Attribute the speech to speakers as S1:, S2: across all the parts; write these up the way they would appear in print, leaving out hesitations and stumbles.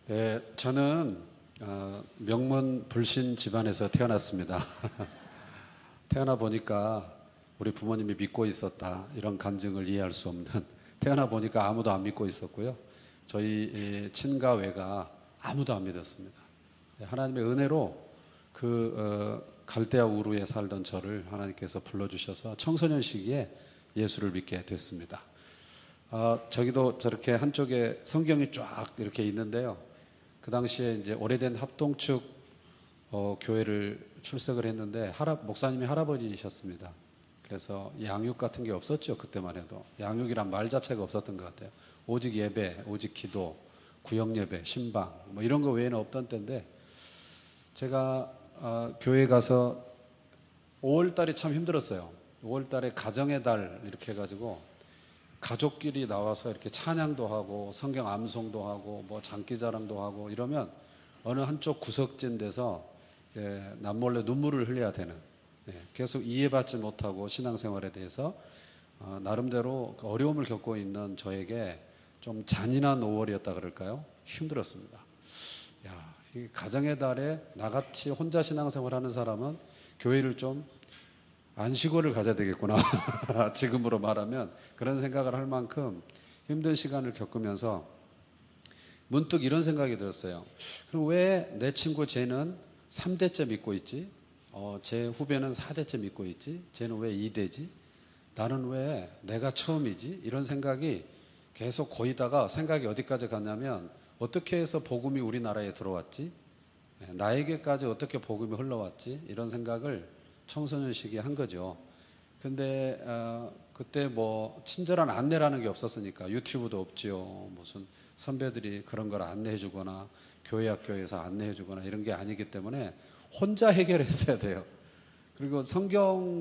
S1: 네, 저는 명문 불신 집안에서 태어났습니다. 태어나 보니까 우리 부모님이 믿고 있었다, 이런 간증을 이해할 수 없는, 태어나 보니까 아무도 안 믿고 있었고요. 저희 친가 외가 아무도 안 믿었습니다. 하나님의 은혜로 갈대아 우르에 살던 저를 하나님께서 불러주셔서 청소년 시기에 예수를 믿게 됐습니다. 저기도 저렇게 한쪽에 성경이 쫙 이렇게 있는데요. 그 당시에 이제 오래된 합동축 교회를 출석을 했는데 목사님이 할아버지셨습니다. 그래서 양육 같은 게 없었죠. 그때만 해도 양육이란 말 자체가 없었던 것 같아요. 오직 예배, 오직 기도, 구역 예배, 신방 뭐 이런 거 외에는 없던 때인데, 제가 교회 가서 5월 달이 참 힘들었어요. 5월 달에 가정의 달 이렇게 해가지고 가족끼리 나와서 이렇게 찬양도 하고 성경 암송도 하고 뭐 장기자랑도 하고 이러면 어느 한쪽 구석진 데서 남몰래 눈물을 흘려야 되는, 계속 이해받지 못하고 신앙생활에 대해서 나름대로 어려움을 겪고 있는 저에게 좀 잔인한 5월이었다 그럴까요? 힘들었습니다. 이 가정의 달에 나같이 혼자 신앙생활하는 사람은 교회를 좀 안식월을 가져야 되겠구나. 지금으로 말하면 그런 생각을 할 만큼 힘든 시간을 겪으면서 문득 이런 생각이 들었어요. 그럼 왜 내 친구 쟤는 3대째 믿고 있지? 제 후배는 4대째 믿고 있지? 쟤는 왜 2대지? 나는 왜 내가 처음이지? 이런 생각이 계속 고이다가 생각이 어디까지 갔냐면, 어떻게 해서 복음이 우리나라에 들어왔지? 나에게까지 어떻게 복음이 흘러왔지? 이런 생각을 청소년 시기에 한 거죠. 근데 그때 뭐 친절한 안내라는 게 없었으니까, 유튜브도 없지요. 무슨 선배들이 그런 걸 안내해 주거나 교회 학교에서 안내해 주거나 이런 게 아니기 때문에 혼자 해결했어야 돼요. 그리고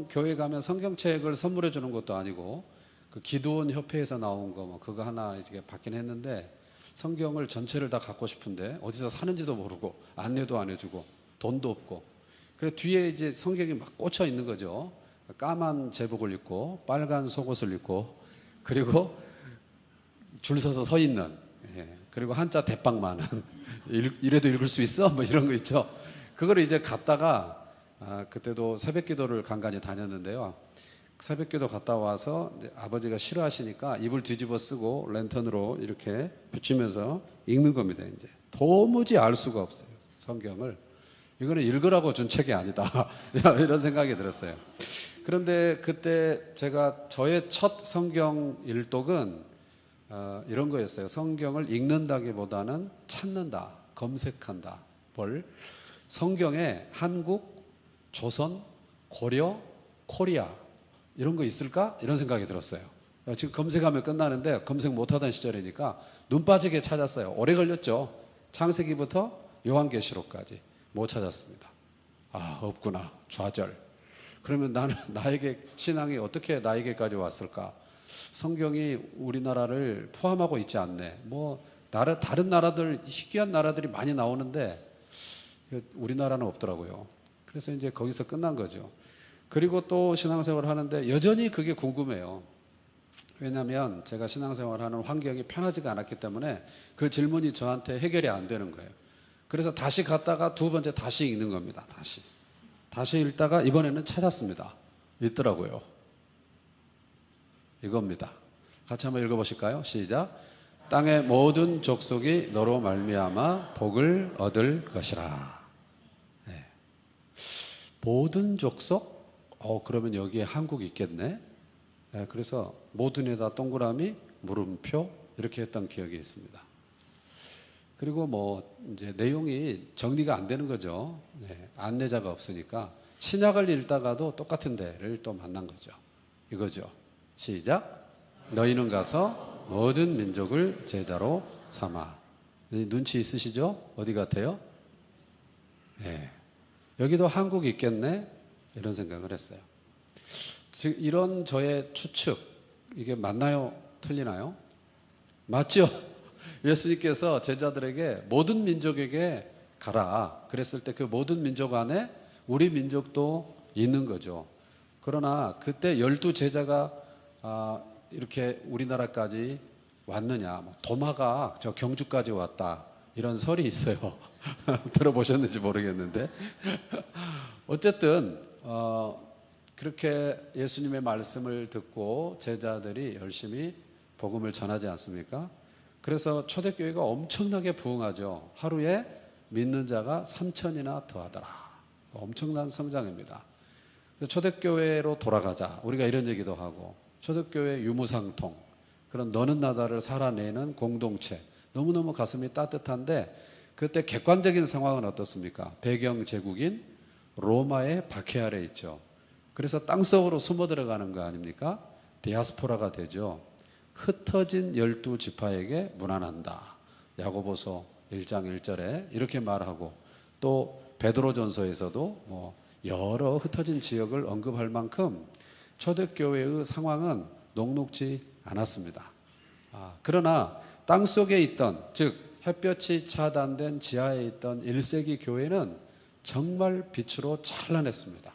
S1: 교회 가면 성경책을 선물해 주는 것도 아니고, 그 기도원 협회에서 나온 거 뭐 그거 하나 이제 받긴 했는데, 성경을 전체를 다 갖고 싶은데 어디서 사는지도 모르고 안내도 안 해주고 돈도 없고, 그래 뒤에 이제 성경이 막 꽂혀 있는 거죠. 까만 제복을 입고 빨간 속옷을 입고, 그리고 줄 서서 서 있는, 그리고 한자 대빵 많은 이래도 읽을 수 있어? 뭐 이런 거 있죠. 그거를 이제 갔다가 그때도 새벽기도를 간간히 다녔는데요. 새벽기도 갔다 와서 이제 아버지가 싫어하시니까 이불 뒤집어 쓰고 랜턴으로 이렇게 비추면서 읽는 겁니다. 이제 도무지 알 수가 없어요, 성경을. 이거는 읽으라고 준 책이 아니다. 이런 생각이 들었어요. 그런데 그때 저의 첫 성경 일독은 이런 거였어요. 성경을 읽는다기보다는 찾는다, 검색한다. 성경에 한국, 조선, 고려, 코리아 이런 거 있을까? 이런 생각이 들었어요. 지금 검색하면 끝나는데 검색 못하던 시절이니까 눈 빠지게 찾았어요. 오래 걸렸죠. 창세기부터 요한계시록까지 못 찾았습니다. 없구나. 좌절. 그러면 나에게 신앙이 어떻게 나에게까지 왔을까? 성경이 우리나라를 포함하고 있지 않네. 다른 나라들, 희귀한 나라들이 많이 나오는데 우리나라는 없더라고요. 그래서 이제 거기서 끝난 거죠. 그리고 또 신앙생활을 하는데 여전히 그게 궁금해요. 왜냐하면 제가 신앙생활하는 환경이 편하지가 않았기 때문에 그 질문이 저한테 해결이 안 되는 거예요. 그래서 다시 갔다가 두 번째 다시 읽는 겁니다. 다시 읽다가 이번에는 찾았습니다. 있더라고요. 이겁니다. 같이 한번 읽어보실까요? 시작. 땅의 모든 족속이 너로 말미암아 복을 얻을 것이라. 모든 족속? 그러면 여기에 한국이 있겠네. 그래서 모든에다 동그라미, 물음표 이렇게 했던 기억이 있습니다. 그리고 이제 내용이 정리가 안 되는 거죠. 안내자가 없으니까 신약을 읽다가도 똑같은 데를 또 만난 거죠. 이거죠. 시작. 너희는 가서 모든 민족을 제자로 삼아. 눈치 있으시죠? 어디 같아요? 여기도 한국이 있겠네. 이런 생각을 했어요. 즉 이런 저의 추측, 이게 맞나요? 틀리나요? 맞죠? 예수님께서 제자들에게 모든 민족에게 가라 그랬을 때 그 모든 민족 안에 우리 민족도 있는 거죠. 그러나 그때 12제자가 이렇게 우리나라까지 왔느냐, 도마가 저 경주까지 왔다, 이런 설이 있어요. 들어보셨는지 모르겠는데 어쨌든 그렇게 예수님의 말씀을 듣고 제자들이 열심히 복음을 전하지 않습니까? 그래서 초대교회가 엄청나게 부흥하죠. 하루에 믿는 자가 3,000이나 더하더라. 엄청난 성장입니다. 초대교회로 돌아가자. 우리가 이런 얘기도 하고, 초대교회 유무상통, 그런 너는 나다를 살아내는 공동체, 너무너무 가슴이 따뜻한데, 그때 객관적인 상황은 어떻습니까? 배경 제국인 로마의 박해 아래 있죠. 그래서 땅속으로 숨어 들어가는 거 아닙니까? 디아스포라가 되죠. 흩어진 12지파에게 문안한다. 야고보서 1장 1절에 이렇게 말하고, 또 베드로전서에서도 여러 흩어진 지역을 언급할 만큼 초대교회의 상황은 녹록지 않았습니다. 그러나 땅속에 있던, 즉 햇볕이 차단된 지하에 있던 1세기 교회는 정말 빛으로 찬란했습니다.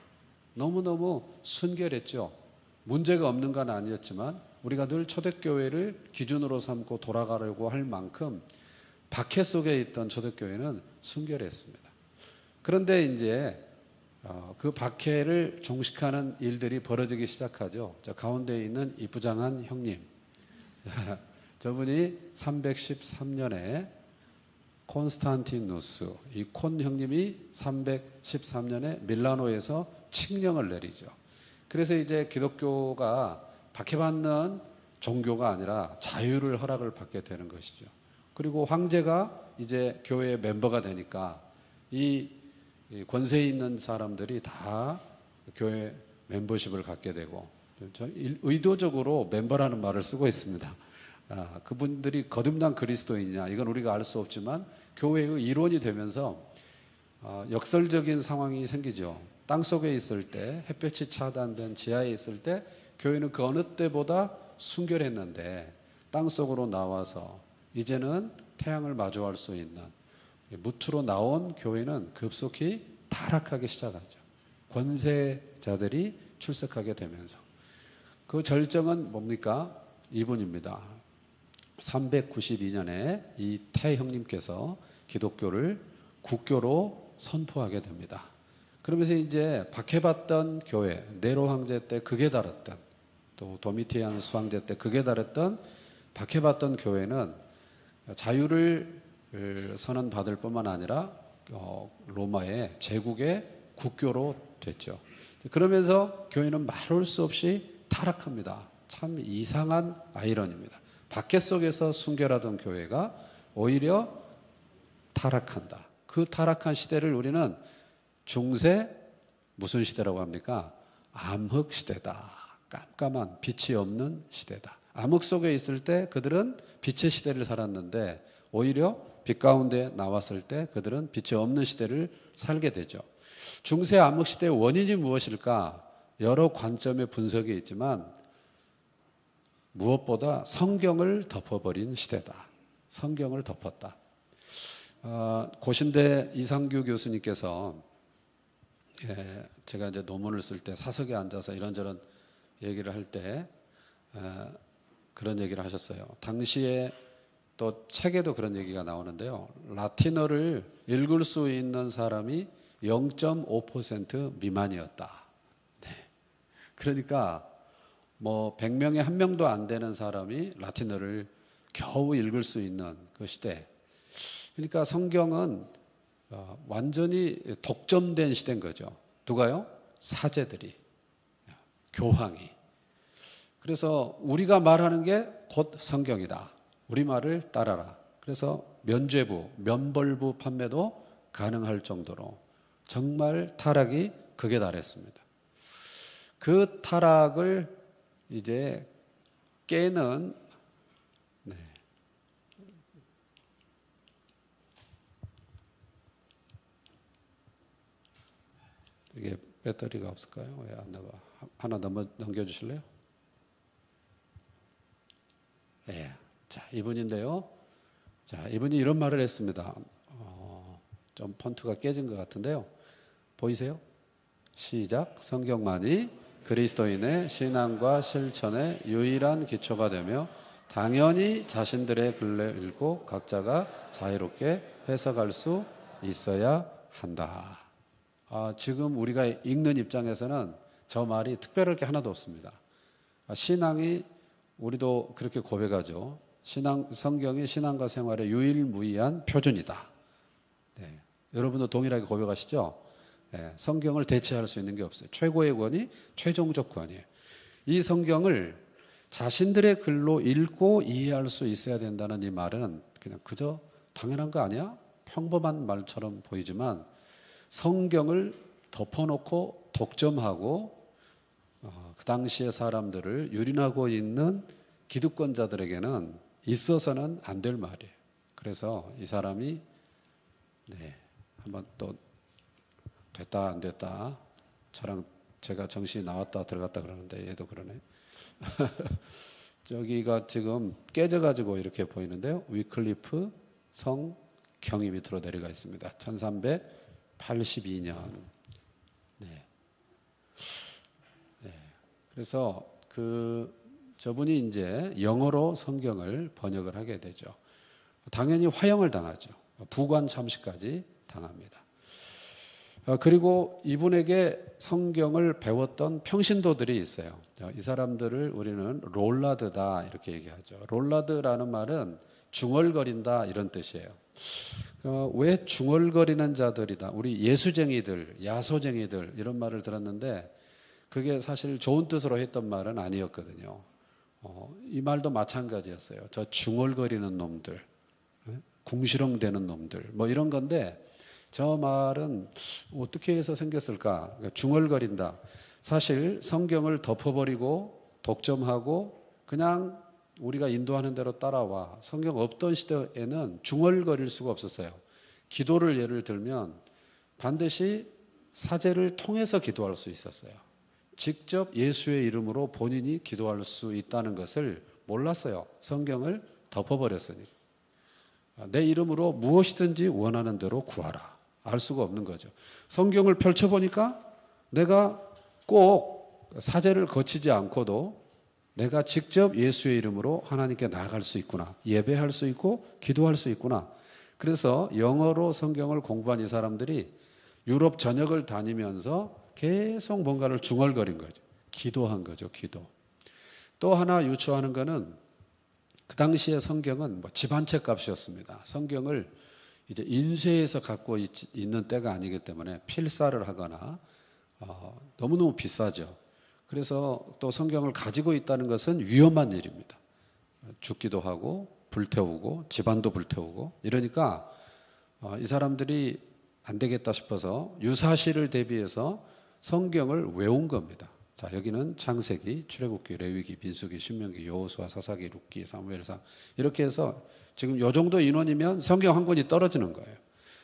S1: 너무너무 순결했죠. 문제가 없는 건 아니었지만 우리가 늘 초대교회를 기준으로 삼고 돌아가려고 할 만큼 박해 속에 있던 초대교회는 순결했습니다. 그런데 이제 그 박해를 종식하는 일들이 벌어지기 시작하죠. 저 가운데 있는 이부장한 형님, 저분이 313년에 콘스탄티누스, 이 콘 형님이 313년에 밀라노에서 칙령을 내리죠. 그래서 이제 기독교가 박해받는 종교가 아니라 자유를 허락을 받게 되는 것이죠. 그리고 황제가 이제 교회의 멤버가 되니까 이 권세 있는 사람들이 다 교회 멤버십을 갖게 되고, 의도적으로 멤버라는 말을 쓰고 있습니다. 그분들이 거듭난 그리스도인이냐 이건 우리가 알 수 없지만 교회의 일원이 되면서 역설적인 상황이 생기죠. 땅속에 있을 때, 햇볕이 차단된 지하에 있을 때 교회는 그 어느 때보다 순결했는데, 땅속으로 나와서 이제는 태양을 마주할 수 있는 무트로 나온 교회는 급속히 타락하기 시작하죠. 권세자들이 출석하게 되면서. 그 절정은 뭡니까? 이분입니다. 392년에 이 태형님께서 기독교를 국교로 선포하게 됩니다. 그러면서 이제 박해받던 교회, 네로 황제 때 극에 달했던, 또 도미티아누스 황제 때 극에 달했던 박해받던 교회는 자유를 선언받을 뿐만 아니라 로마의 제국의 국교로 됐죠. 그러면서 교회는 말할 수 없이 타락합니다. 참 이상한 아이러니입니다. 박해 속에서 순결하던 교회가 오히려 타락한다. 그 타락한 시대를 우리는 중세 무슨 시대라고 합니까? 암흑 시대다. 깜깜한 빛이 없는 시대다. 암흑 속에 있을 때 그들은 빛의 시대를 살았는데, 오히려 빛 가운데 나왔을 때 그들은 빛이 없는 시대를 살게 되죠. 중세 암흑 시대의 원인이 무엇일까? 여러 관점의 분석이 있지만 무엇보다 성경을 덮어버린 시대다. 성경을 덮었다. 고신대 이상규 교수님께서 제가 이제 논문을 쓸 때 사석에 앉아서 이런저런 얘기를 할 때 그런 얘기를 하셨어요. 당시에 또 책에도 그런 얘기가 나오는데요. 라틴어를 읽을 수 있는 사람이 0.5% 미만이었다. 네. 그러니까 100명에 1명도 안 되는 사람이 라틴어를 겨우 읽을 수 있는 그 시대. 그러니까 성경은 완전히 독점된 시대인 거죠. 누가요? 사제들이, 교황이. 그래서 우리가 말하는 게 곧 성경이다. 우리 말을 따라라. 그래서 면죄부, 면벌부 판매도 가능할 정도로 정말 타락이 극에 달했습니다. 그 타락을 이제 깨는 이게 배터리가 없을까요? 왜 안 나가? 하나 넘겨주실래요? 예. 자, 이분인데요. 자, 이분이 이런 말을 했습니다. 좀 폰트가 깨진 것 같은데요. 보이세요? 시작. 성경만이 그리스도인의 신앙과 실천의 유일한 기초가 되며 당연히 자신들의 글을 읽고 각자가 자유롭게 해석할 수 있어야 한다. 지금 우리가 읽는 입장에서는 저 말이 특별할 게 하나도 없습니다. 신앙이 우리도 그렇게 고백하죠. 성경이 신앙과 생활의 유일무이한 표준이다. 네, 여러분도 동일하게 고백하시죠? 네, 성경을 대체할 수 있는 게 없어요. 최고의 권위, 최종적 권위예요. 이 성경을 자신들의 글로 읽고 이해할 수 있어야 된다는 이 말은 그냥 그저 당연한 거 아니야? 평범한 말처럼 보이지만 성경을 덮어놓고 독점하고 그 당시의 사람들을 유린하고 있는 기득권자들에게는 있어서는 안 될 말이에요. 그래서 이 사람이 한번 또 됐다 안 됐다 저랑 제가 정신이 나왔다 들어갔다 그러는데 얘도 그러네. 저기가 지금 깨져가지고 이렇게 보이는데요. 위클리프 성 경이 밑으로 내려가 있습니다. 1382년. 그래서 저분이 이제 영어로 성경을 번역을 하게 되죠. 당연히 화형을 당하죠. 부관 참시까지 당합니다. 그리고 이분에게 성경을 배웠던 평신도들이 있어요. 이 사람들을 우리는 롤라드다 이렇게 얘기하죠. 롤라드라는 말은 중얼거린다 이런 뜻이에요. 왜 중얼거리는 자들이다. 우리 예수쟁이들, 야소쟁이들 이런 말을 들었는데 그게 사실 좋은 뜻으로 했던 말은 아니었거든요. 이 말도 마찬가지였어요. 저 중얼거리는 놈들, 궁시렁대는 놈들 뭐 이런 건데 저 말은 어떻게 해서 생겼을까? 그러니까 중얼거린다. 사실 성경을 덮어버리고 독점하고 그냥 우리가 인도하는 대로 따라와. 성경 없던 시대에는 중얼거릴 수가 없었어요. 기도를 예를 들면 반드시 사제를 통해서 기도할 수 있었어요. 직접 예수의 이름으로 본인이 기도할 수 있다는 것을 몰랐어요. 성경을 덮어버렸으니. 내 이름으로 무엇이든지 원하는 대로 구하라. 알 수가 없는 거죠. 성경을 펼쳐보니까 내가 꼭 사제를 거치지 않고도 내가 직접 예수의 이름으로 하나님께 나아갈 수 있구나. 예배할 수 있고 기도할 수 있구나. 그래서 영어로 성경을 공부한 이 사람들이 유럽 전역을 다니면서 계속 뭔가를 중얼거린 거죠. 기도한 거죠. 기도. 또 하나 유추하는 거는 그 당시의 성경은 집 한 채 값이었습니다. 성경을 이제 인쇄해서 갖고 있는 때가 아니기 때문에 필사를 하거나 너무너무 비싸죠. 그래서 또 성경을 가지고 있다는 것은 위험한 일입니다. 죽기도 하고 불태우고 집안도 불태우고 이러니까 이 사람들이 안 되겠다 싶어서 유사시를 대비해서 성경을 외운 겁니다. 자, 여기는 창세기, 출애굽기, 레위기, 빈수기, 신명기, 여호수아, 사사기, 룻기, 사무엘상 이렇게 해서 지금 요 정도 인원이면 성경 한 권이 떨어지는 거예요.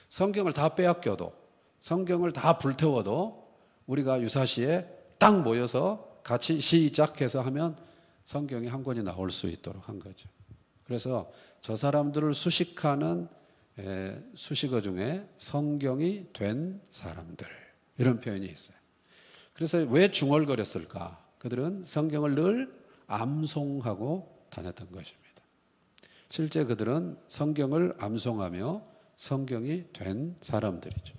S1: 성경을 다 빼앗겨도 성경을 다 불태워도 우리가 유사시에 딱 모여서 같이 시작해서 하면 성경이 한 권이 나올 수 있도록 한 거죠. 그래서 저 사람들을 수식하는 수식어 중에 성경이 된 사람들 이런 표현이 있어요. 그래서 왜 중얼거렸을까? 그들은 성경을 늘 암송하고 다녔던 것입니다. 실제 그들은 성경을 암송하며 성경이 된 사람들이죠.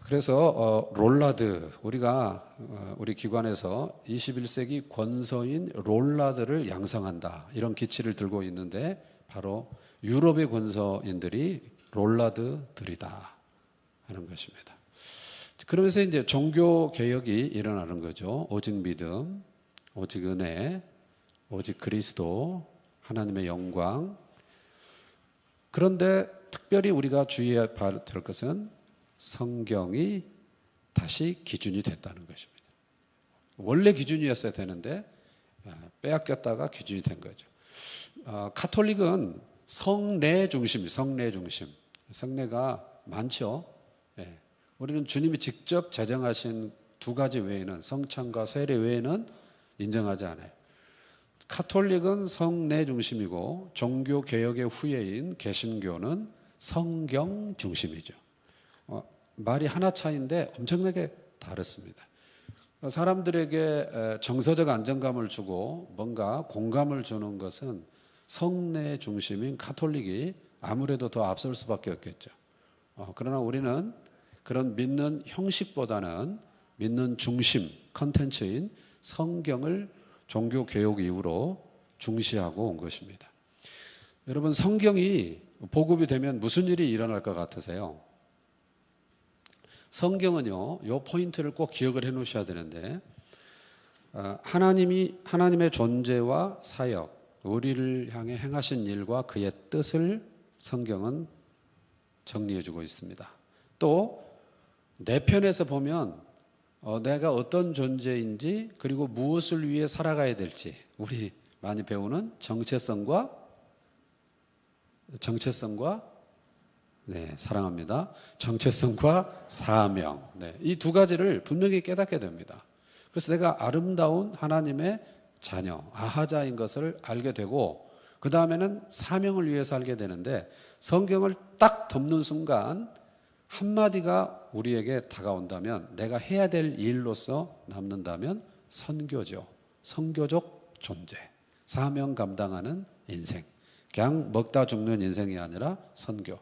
S1: 그래서 롤라드, 우리가 우리 기관에서 21세기 권서인 롤라드를 양성한다 이런 기치를 들고 있는데 바로 유럽의 권서인들이 롤라드들이다 하는 것입니다. 그러면서 이제 종교 개혁이 일어나는 거죠. 오직 믿음, 오직 은혜, 오직 그리스도, 하나님의 영광. 그런데 특별히 우리가 주의해야 될 것은 성경이 다시 기준이 됐다는 것입니다. 원래 기준이었어야 되는데 빼앗겼다가 기준이 된 거죠. 카톨릭은 성례 중심이에요. 성례 중심. 성례가 많죠. 예. 우리는 주님이 직접 제정하신 두 가지 외에는 성찬과 세례 외에는 인정하지 않아요. 카톨릭은 성례 중심이고 종교 개혁의 후예인 개신교는 성경 중심이죠. 말이 하나 차이인데 엄청나게 다릅니다. 사람들에게 정서적 안정감을 주고 뭔가 공감을 주는 것은 성례 중심인 가톨릭이 아무래도 더 앞설 수밖에 없겠죠. 그러나 우리는 그런 믿는 형식보다는 믿는 중심 컨텐츠인 성경을 종교 교육 이후로 중시하고 온 것입니다. 여러분, 성경이 보급이 되면 무슨 일이 일어날 것 같으세요? 성경은요, 이 포인트를 꼭 기억을 해 놓으셔야 되는데, 하나님의 존재와 사역, 우리를 향해 행하신 일과 그의 뜻을 성경은 정리해 주고 있습니다. 또 내 편에서 보면 내가 어떤 존재인지, 그리고 무엇을 위해 살아가야 될지, 우리 많이 배우는 정체성과 사랑합니다. 정체성과 사명. 이 두 가지를 분명히 깨닫게 됩니다. 그래서 내가 아름다운 하나님의 자녀, 아하자인 것을 알게 되고, 그 다음에는 사명을 위해서 알게 되는데, 성경을 딱 덮는 순간 한마디가 우리에게 다가온다면, 내가 해야 될 일로서 남는다면 선교죠. 선교적 존재, 사명 감당하는 인생, 그냥 먹다 죽는 인생이 아니라 선교.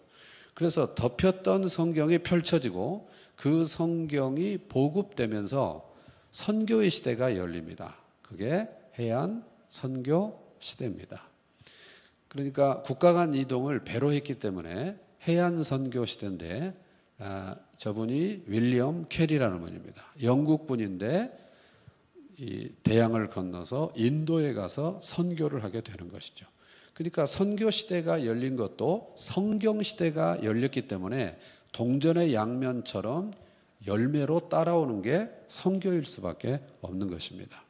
S1: 그래서 덮였던 성경이 펼쳐지고 그 성경이 보급되면서 선교의 시대가 열립니다. 그게 해안 선교 시대입니다. 그러니까 국가 간 이동을 배로 했기 때문에 해안 선교 시대인데, 저분이 윌리엄 캐리라는 분입니다. 영국 분인데 이 대양을 건너서 인도에 가서 선교를 하게 되는 것이죠. 그러니까 선교 시대가 열린 것도 성경 시대가 열렸기 때문에 동전의 양면처럼 열매로 따라오는 게 선교일 수밖에 없는 것입니다.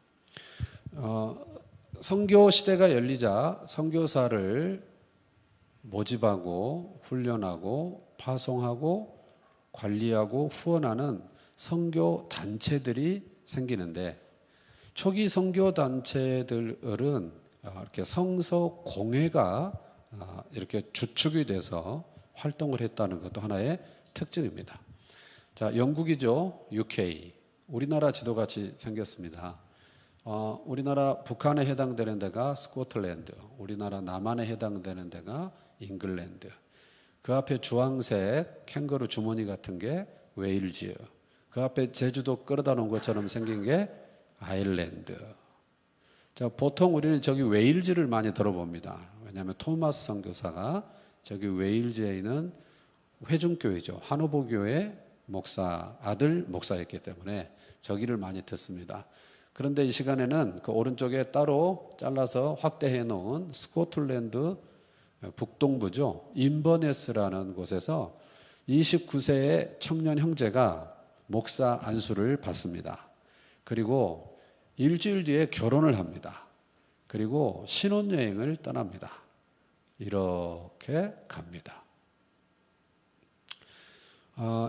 S1: 선교 시대가 열리자 선교사를 모집하고 훈련하고 파송하고 관리하고 후원하는 선교 단체들이 생기는데, 초기 선교 단체들은 이렇게 성서 공회가 이렇게 주축이 돼서 활동을 했다는 것도 하나의 특징입니다. 자, 영국이죠. UK. 우리나라 지도같이 생겼습니다. 우리나라 북한에 해당되는 데가 스코틀랜드, 우리나라 남한에 해당되는 데가 잉글랜드, 그 앞에 주황색 캥거루 주머니 같은 게 웨일즈, 그 앞에 제주도 끌어다 놓은 것처럼 생긴 게 아일랜드. 자, 보통 우리는 저기 웨일즈를 많이 들어봅니다. 왜냐하면 토마스 선교사가 저기 웨일즈에 있는 회중교회죠. 한오보교회 아들 목사였기 때문에 저기를 많이 듣습니다. 그런데 이 시간에는 그 오른쪽에 따로 잘라서 확대해 놓은 스코틀랜드 북동부죠. 인버네스라는 곳에서 29세의 청년 형제가 목사 안수를 받습니다. 그리고 일주일 뒤에 결혼을 합니다. 그리고 신혼여행을 떠납니다. 이렇게 갑니다.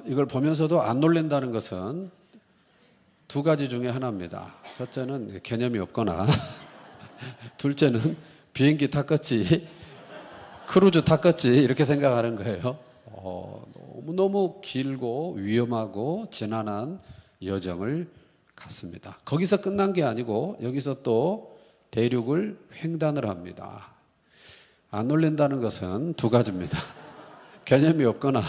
S1: 이걸 보면서도 안 놀란다는 것은 두 가지 중에 하나입니다. 첫째는 개념이 없거나 둘째는 비행기 탔겠지, 크루즈 탔겠지 이렇게 생각하는 거예요. 너무너무 길고 위험하고 지난한 여정을 갔습니다. 거기서 끝난 게 아니고 여기서 또 대륙을 횡단을 합니다. 안 놀란다는 것은 두 가지입니다. 개념이 없거나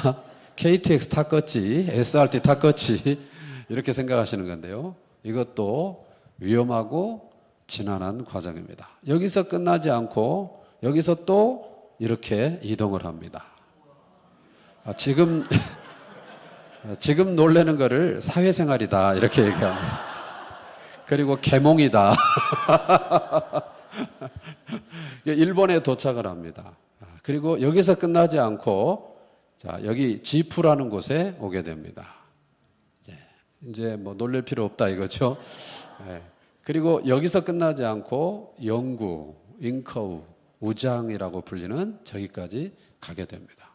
S1: KTX 탔겠지, SRT 탔겠지 이렇게 생각하시는 건데요. 이것도 위험하고 지난한 과정입니다. 여기서 끝나지 않고 여기서 또 이렇게 이동을 합니다. 지금 놀라는 거를 사회생활이다 이렇게 얘기합니다. 그리고 계몽이다. 일본에 도착을 합니다. 그리고 여기서 끝나지 않고 자, 여기 지프라는 곳에 오게 됩니다. 이제 뭐 놀랄 필요 없다 이거죠. 그리고 여기서 끝나지 않고 영구, 잉커우, 우장이라고 불리는 저기까지 가게 됩니다.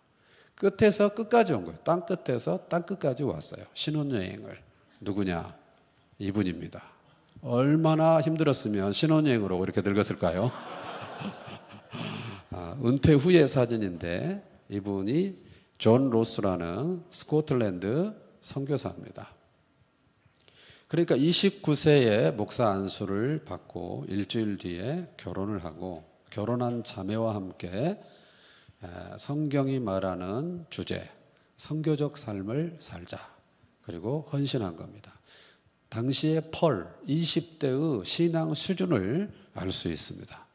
S1: 끝에서 끝까지 온 거예요. 땅 끝에서 땅 끝까지 왔어요. 신혼여행을. 누구냐? 이분입니다. 얼마나 힘들었으면 신혼여행으로 이렇게 늙었을까요? 은퇴 후의 사진인데 이분이 존 로스라는 스코틀랜드 선교사입니다. 그러니까 29세에 목사 안수를 받고 일주일 뒤에 결혼을 하고 결혼한 자매와 함께 성경이 말하는 주제, 선교적 삶을 살자. 그리고 헌신한 겁니다. 당시의 펄, 20대의 신앙 수준을 알 수 있습니다.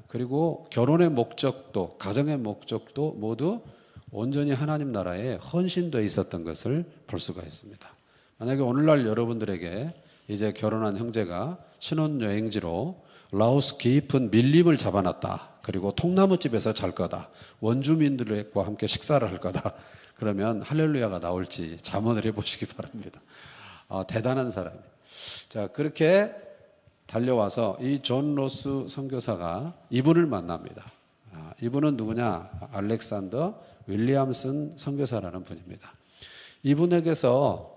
S1: 그리고 결혼의 목적도, 가정의 목적도 모두 온전히 하나님 나라에 헌신되어 있었던 것을 볼 수가 있습니다. 만약에 오늘날 여러분들에게 이제 결혼한 형제가 신혼여행지로 라오스 깊은 밀림을 잡아놨다. 그리고 통나무집에서 잘 거다. 원주민들과 함께 식사를 할 거다. 그러면 할렐루야가 나올지 자문을 해보시기 바랍니다. 대단한 사람이에요. 자, 그렇게 달려와서 이 존 로스 선교사가 이분을 만납니다. 이분은 누구냐? 알렉산더 윌리엄슨 선교사라는 분입니다. 이분에게서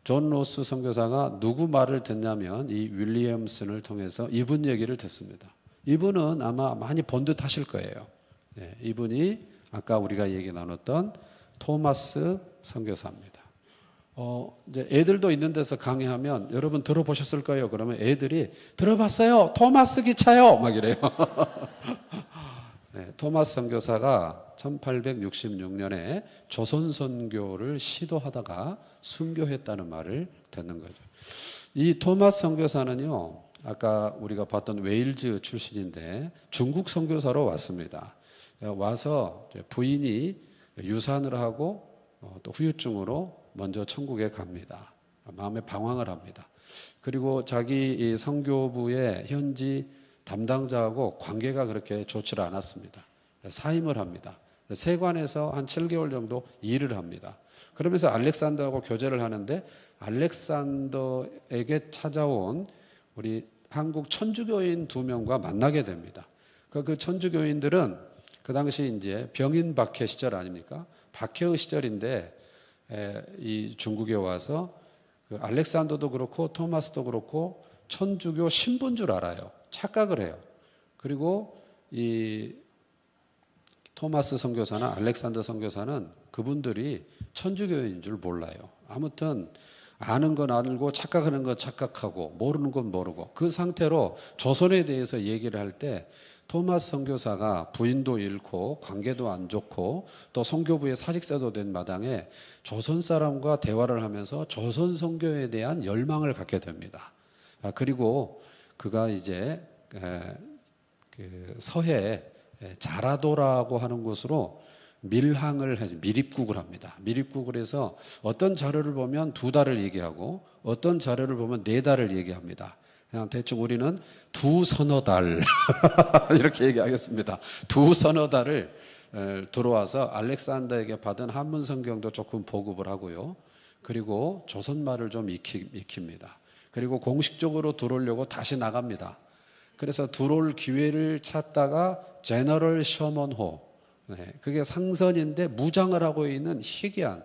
S1: 존 로스 선교사가 누구 말을 듣냐면 이 윌리엄슨을 통해서 이분 얘기를 듣습니다. 이분은 아마 많이 본 듯 하실 거예요. 네, 이분이 아까 우리가 얘기 나눴던 토마스 선교사입니다. 이제 애들도 있는 데서 강의하면 여러분 들어보셨을 거예요. 그러면 애들이 들어봤어요. 토마스 기차요. 막 이래요. 네, 토마스 선교사가 1866년에 조선 선교를 시도하다가 순교했다는 말을 듣는 거죠. 이 토마스 선교사는요, 아까 우리가 봤던 웨일즈 출신인데 중국 선교사로 왔습니다. 와서 부인이 유산을 하고 또 후유증으로 먼저 천국에 갑니다. 마음에 방황을 합니다. 그리고 자기 이 선교부의 현지 담당자하고 관계가 그렇게 좋지 않았습니다. 사임을 합니다. 세관에서 한 7개월 정도 일을 합니다. 그러면서 알렉산더하고 교제를 하는데 알렉산더에게 찾아온 우리 한국 천주교인 2명과 만나게 됩니다. 그 천주교인들은 그 당시 이제 병인 박해 시절 아닙니까? 박해의 시절인데 이 중국에 와서 그 알렉산더도 그렇고 토마스도 그렇고 천주교 신부인 줄 알아요. 착각을 해요. 그리고 이 토마스 선교사나 알렉산더 선교사는 그분들이 천주교인 줄 몰라요. 아무튼 아는 건 알고 착각하는 건 착각하고 모르는 건 모르고 그 상태로 조선에 대해서 얘기를 할 때 토마스 선교사가 부인도 잃고 관계도 안 좋고 또 선교부에 사직자도 된 마당에 조선 사람과 대화를 하면서 조선 선교에 대한 열망을 갖게 됩니다. 그리고 그가 이제 그 서해 자라도라고 하는 곳으로 밀입국을 합니다. 밀입국을 해서 어떤 자료를 보면 2달을 얘기하고 어떤 자료를 보면 4달을 얘기합니다. 그냥 대충 우리는 2서너 달 이렇게 얘기하겠습니다. 2서너 달을 들어와서 알렉산더에게 받은 한문 성경도 조금 보급을 하고요. 그리고 조선말을 좀 익힙니다. 그리고 공식적으로 들어오려고 다시 나갑니다. 그래서 들어올 기회를 찾다가 제너럴 셔먼호, 그게 상선인데 무장을 하고 있는 희귀한,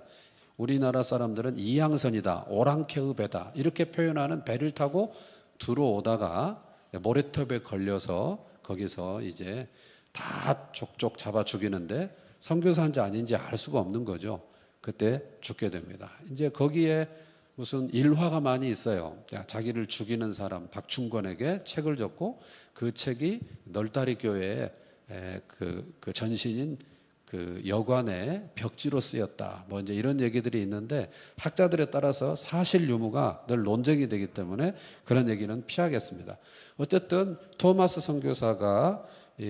S1: 우리나라 사람들은 이양선이다, 오랑캐의 배다 이렇게 표현하는 배를 타고 들어오다가 모래톱에 걸려서 거기서 이제 다 족족 잡아 죽이는데 선교사인지 아닌지 알 수가 없는 거죠. 그때 죽게 됩니다. 이제 거기에 무슨 일화가 많이 있어요. 자기를 죽이는 사람 박충권에게 책을 줬고 그 책이 널다리 교회에 그 전신인 그 여관의 벽지로 쓰였다. 뭐 이제 이런 얘기들이 있는데 학자들에 따라서 사실 유무가 늘 논쟁이 되기 때문에 그런 얘기는 피하겠습니다. 어쨌든 토마스 선교사가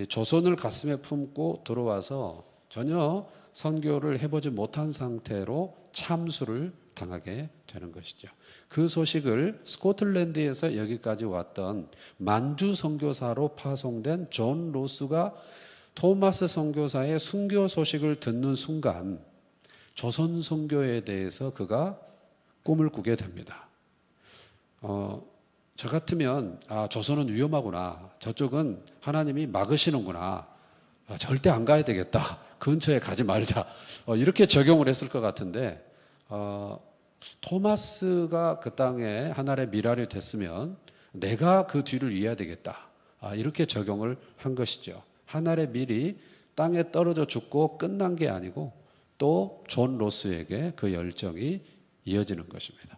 S1: 조선을 가슴에 품고 들어와서 전혀 선교를 해보지 못한 상태로 참수를 당하게 되는 것이죠. 그 소식을 스코틀랜드에서 여기까지 왔던 만주 선교사로 파송된 존 로스가 토마스 선교사의 순교 소식을 듣는 순간 조선 선교에 대해서 그가 꿈을 꾸게 됩니다. 저 같으면 조선은 위험하구나. 저쪽은 하나님이 막으시는구나. 절대 안 가야 되겠다. 근처에 가지 말자. 이렇게 적용을 했을 것 같은데 토마스가 그 땅에 하나님의 미랄이 됐으면 내가 그 뒤를 이어야 되겠다. 이렇게 적용을 한 것이죠. 하나의 밀이 땅에 떨어져 죽고 끝난 게 아니고 또 존 로스에게 그 열정이 이어지는 것입니다.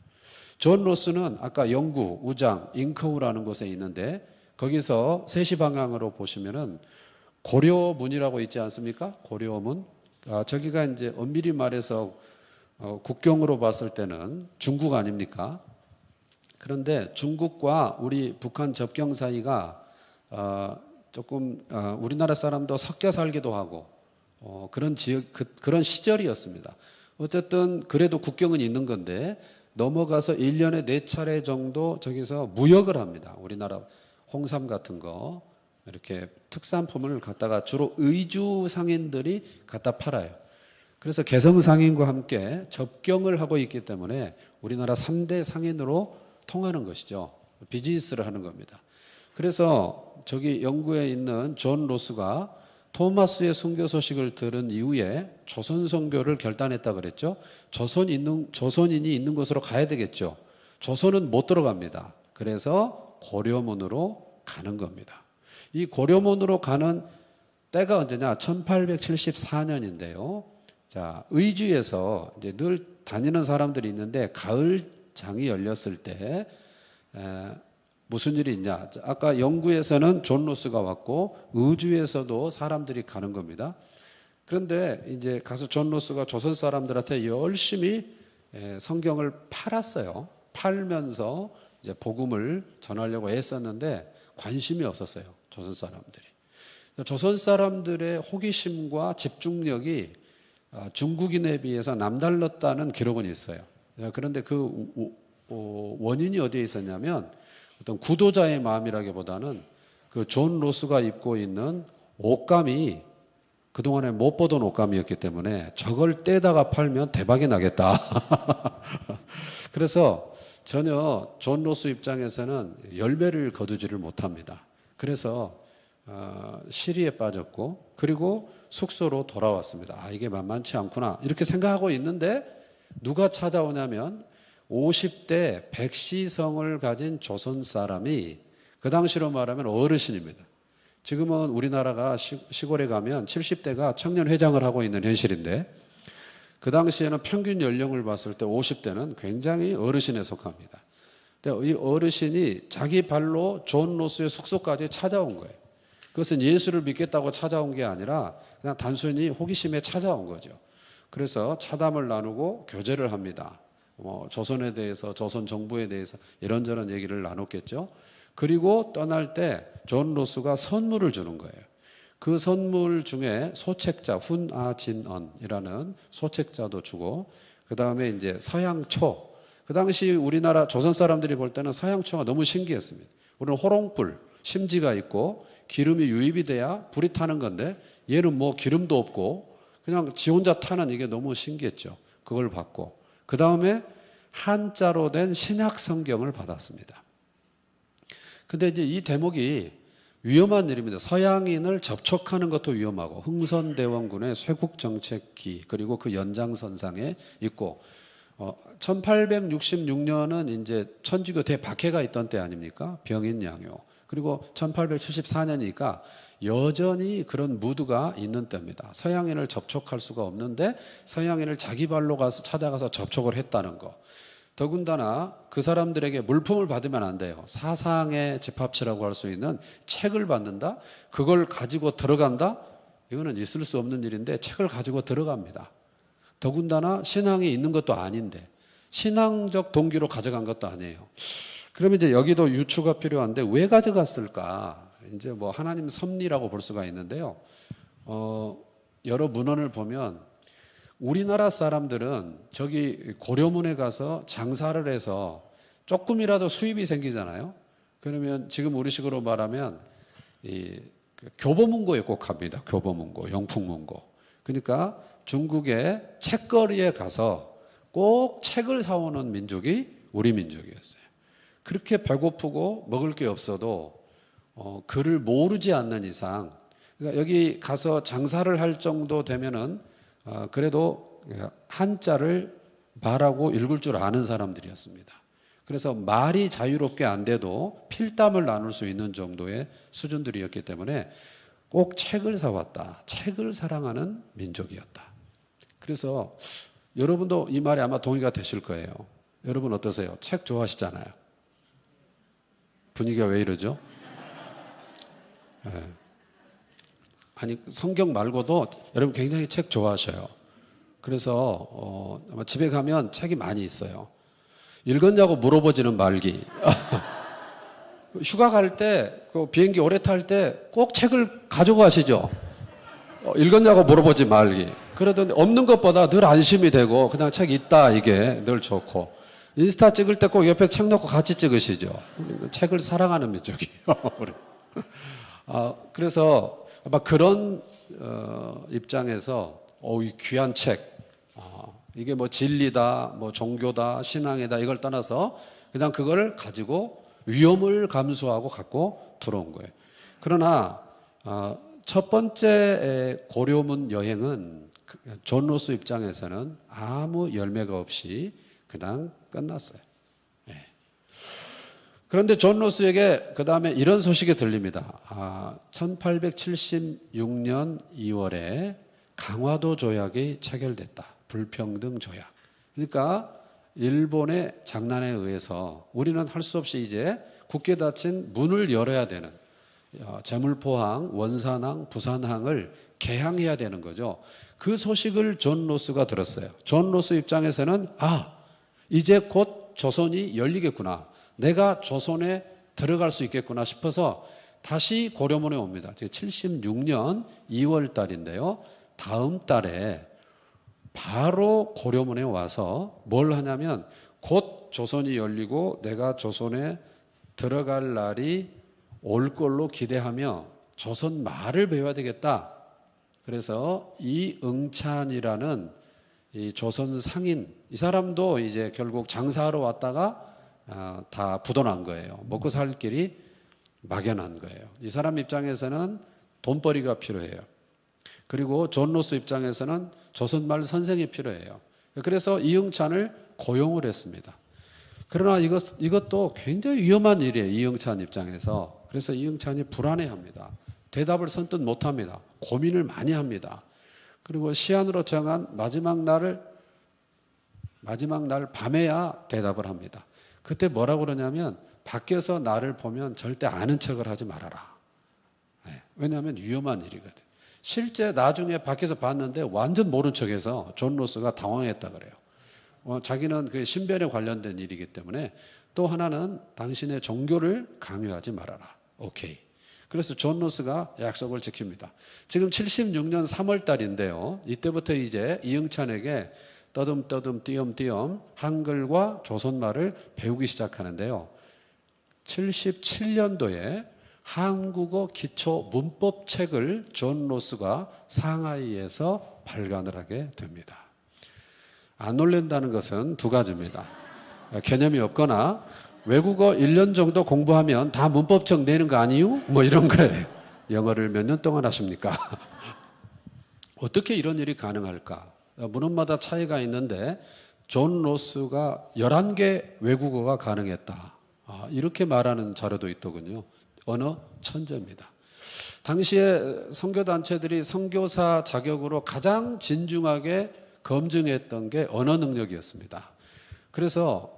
S1: 존 로스는 아까 영구, 우장, 잉커우라는 곳에 있는데 거기서 3시 방향으로 보시면은 고려문이라고 있지 않습니까? 고려문. 저기가 이제 엄밀히 말해서 국경으로 봤을 때는 중국 아닙니까? 그런데 중국과 우리 북한 접경 사이가 조금 우리나라 사람도 섞여 살기도 하고 그런 지역 그런 시절이었습니다. 어쨌든 그래도 국경은 있는 건데 넘어가서 1년에 4차례 정도 저기서 무역을 합니다. 우리나라 홍삼 같은 거 이렇게 특산품을 갖다가 주로 의주 상인들이 갖다 팔아요. 그래서 개성 상인과 함께 접경을 하고 있기 때문에 우리나라 3대 상인으로 통하는 것이죠. 비즈니스를 하는 겁니다. 그래서 저기 영구에 있는 존 로스가 토마스의 순교 소식을 들은 이후에 조선 선교를 결단했다 그랬죠. 조선인이 있는 곳으로 가야 되겠죠. 조선은 못 들어갑니다. 그래서 고려문으로 가는 겁니다. 이 고려문으로 가는 때가 언제냐? 1874년인데요. 자, 의주에서 이제 늘 다니는 사람들이 있는데 가을장이 열렸을 때 무슨 일이 있냐? 아까 영구에서는 존 로스가 왔고 의주에서도 사람들이 가는 겁니다. 그런데 이제 가서 존 로스가 조선 사람들한테 열심히 성경을 팔았어요. 팔면서 이제 복음을 전하려고 애썼는데 관심이 없었어요. 조선 사람들이. 조선 사람들의 호기심과 집중력이 중국인에 비해서 남달랐다는 기록은 있어요. 그런데 그 원인이 어디에 있었냐면 어떤 구도자의 마음이라기보다는 그 존 로스가 입고 있는 옷감이 그동안에 못 보던 옷감이었기 때문에 저걸 떼다가 팔면 대박이 나겠다. 그래서 전혀 존 로스 입장에서는 열매를 거두지를 못합니다. 그래서 시리에 빠졌고 그리고 숙소로 돌아왔습니다. 이게 만만치 않구나 이렇게 생각하고 있는데 누가 찾아오냐면 50대 백시성을 가진 조선 사람이 그 당시로 말하면 어르신입니다. 지금은 우리나라가 시골에 가면 70대가 청년회장을 하고 있는 현실인데 그 당시에는 평균 연령을 봤을 때 50대는 굉장히 어르신에 속합니다. 근데 이 어르신이 자기 발로 존 로스의 숙소까지 찾아온 거예요. 그것은 예수를 믿겠다고 찾아온 게 아니라 그냥 단순히 호기심에 찾아온 거죠. 그래서 차담을 나누고 교제를 합니다. 조선에 대해서, 조선 정부에 대해서 이런저런 얘기를 나눴겠죠. 그리고 떠날 때 존 로스가 선물을 주는 거예요. 그 선물 중에 소책자, 훈아진언이라는 소책자도 주고, 그 다음에 이제 서양초. 그 당시 우리나라 조선 사람들이 볼 때는 서양초가 너무 신기했습니다. 우리는 호롱불, 심지가 있고, 기름이 유입이 돼야 불이 타는 건데, 얘는 뭐 기름도 없고, 그냥 지 혼자 타는 이게 너무 신기했죠. 그걸 받고. 그 다음에 한자로 된 신약 성경을 받았습니다. 근데 이제 이 대목이 위험한 일입니다. 서양인을 접촉하는 것도 위험하고 흥선대원군의 쇄국정책기 그리고 그 연장선상에 있고 1866년은 이제 천주교 대박해가 있던 때 아닙니까? 병인양요. 그리고 1874년이니까 여전히 그런 무드가 있는 때입니다. 서양인을 접촉할 수가 없는데 서양인을 자기 발로 가서 찾아가서 접촉을 했다는 거. 더군다나 그 사람들에게 물품을 받으면 안 돼요. 사상의 집합체라고 할 수 있는 책을 받는다? 그걸 가지고 들어간다? 이거는 있을 수 없는 일인데 책을 가지고 들어갑니다. 더군다나 신앙이 있는 것도 아닌데 신앙적 동기로 가져간 것도 아니에요. 그러면 이제 여기도 유추가 필요한데 왜 가져갔을까? 이제 뭐 하나님 섭리라고 볼 수가 있는데요. 여러 문헌을 보면 우리나라 사람들은 저기 고려문에 가서 장사를 해서 조금이라도 수입이 생기잖아요. 그러면 지금 우리식으로 말하면 이 교보문고에 꼭 갑니다. 교보문고, 영풍문고. 그러니까 중국의 책거리에 가서 꼭 책을 사오는 민족이 우리 민족이었어요. 그렇게 배고프고 먹을 게 없어도 글을 모르지 않는 이상, 그러니까 여기 가서 장사를 할 정도 되면은 그래도 한자를 말하고 읽을 줄 아는 사람들이었습니다. 그래서 말이 자유롭게 안 돼도 필담을 나눌 수 있는 정도의 수준들이었기 때문에 꼭 책을 사왔다. 책을 사랑하는 민족이었다. 그래서 여러분도 이 말에 아마 동의가 되실 거예요. 여러분 어떠세요? 책 좋아하시잖아요. 분위기가 왜 이러죠? 네. 아니, 성경 말고도 여러분 굉장히 책 좋아하셔요. 그래서 아마 집에 가면 책이 많이 있어요. 읽었냐고 물어보지는 말기. 휴가 갈 때, 그 비행기 오래 탈 때 꼭 책을 가지고 가시죠. 읽었냐고 물어보지 말기. 그러더니 없는 것보다 늘 안심이 되고 그냥 책 있다 이게 늘 좋고, 인스타 찍을 때 꼭 옆에 책 놓고 같이 찍으시죠. 책을 사랑하는 민족이에요. 그래서 아마 그런 입장에서 이 귀한 책, 이게 뭐 진리다, 뭐 종교다, 신앙이다 이걸 떠나서 그냥 그걸 가지고 위험을 감수하고 갖고 들어온 거예요. 그러나 첫 번째 고려문 여행은 존 로스 입장에서는 아무 열매가 없이 그냥 끝났어요. 네. 그런데 존 로스에게 그 다음에 이런 소식이 들립니다. 1876년 2월에 강화도 조약이 체결됐다. 불평등 조약. 그러니까 일본의 장난에 의해서 우리는 할 수 없이 이제 굳게 닫힌 문을 열어야 되는, 제물포항, 원산항, 부산항을 개항해야 되는 거죠. 그 소식을 존 로스가 들었어요. 존 로스 입장에서는 이제 곧 조선이 열리겠구나, 내가 조선에 들어갈 수 있겠구나 싶어서 다시 고려문에 옵니다. 76년 2월 달인데요. 다음 달에 바로 고려문에 와서 뭘 하냐면, 곧 조선이 열리고 내가 조선에 들어갈 날이 올 걸로 기대하며 조선 말을 배워야 되겠다. 그래서 이응찬이라는 이 조선 상인, 이 사람도 이제 결국 장사하러 왔다가 다 부도난 거예요. 먹고 살 길이 막연한 거예요. 이 사람 입장에서는 돈벌이가 필요해요. 그리고 존 로스 입장에서는 조선말 선생이 필요해요. 그래서 이응찬을 고용을 했습니다. 그러나 이것도 굉장히 위험한 일이에요, 이응찬 입장에서. 그래서 이응찬이 불안해합니다. 대답을 선뜻 못합니다. 고민을 많이 합니다. 그리고 시한으로 정한 마지막 날 밤에야 대답을 합니다. 그때 뭐라고 그러냐면, 밖에서 나를 보면 절대 아는 척을 하지 말아라. 네, 왜냐하면 위험한 일이거든. 실제 나중에 밖에서 봤는데 완전 모른 척해서 존 로스가 당황했다 그래요. 자기는 그 신변에 관련된 일이기 때문에. 또 하나는 당신의 종교를 강요하지 말아라. 오케이. 그래서 존 로스가 약속을 지킵니다. 지금 76년 3월 달인데요. 이때부터 이제 이응찬에게 떠듬떠듬 띄엄띄엄 한글과 조선말을 배우기 시작하는데요. 77년도에 한국어 기초 문법책을 존 로스가 상하이에서 발간을 하게 됩니다. 안 놀란다는 것은 두 가지입니다. 개념이 없거나 외국어 1년 정도 공부하면 다 문법책 내는 거 아니요? 뭐 이런 거예요. 영어를 몇 년 동안 하십니까? 어떻게 이런 일이 가능할까? 문헌마다 차이가 있는데 존 로스가 11개 외국어가 가능했다. 이렇게 말하는 자료도 있더군요. 언어 천재입니다. 당시에 선교단체들이 선교사 자격으로 가장 진중하게 검증했던 게 언어 능력이었습니다. 그래서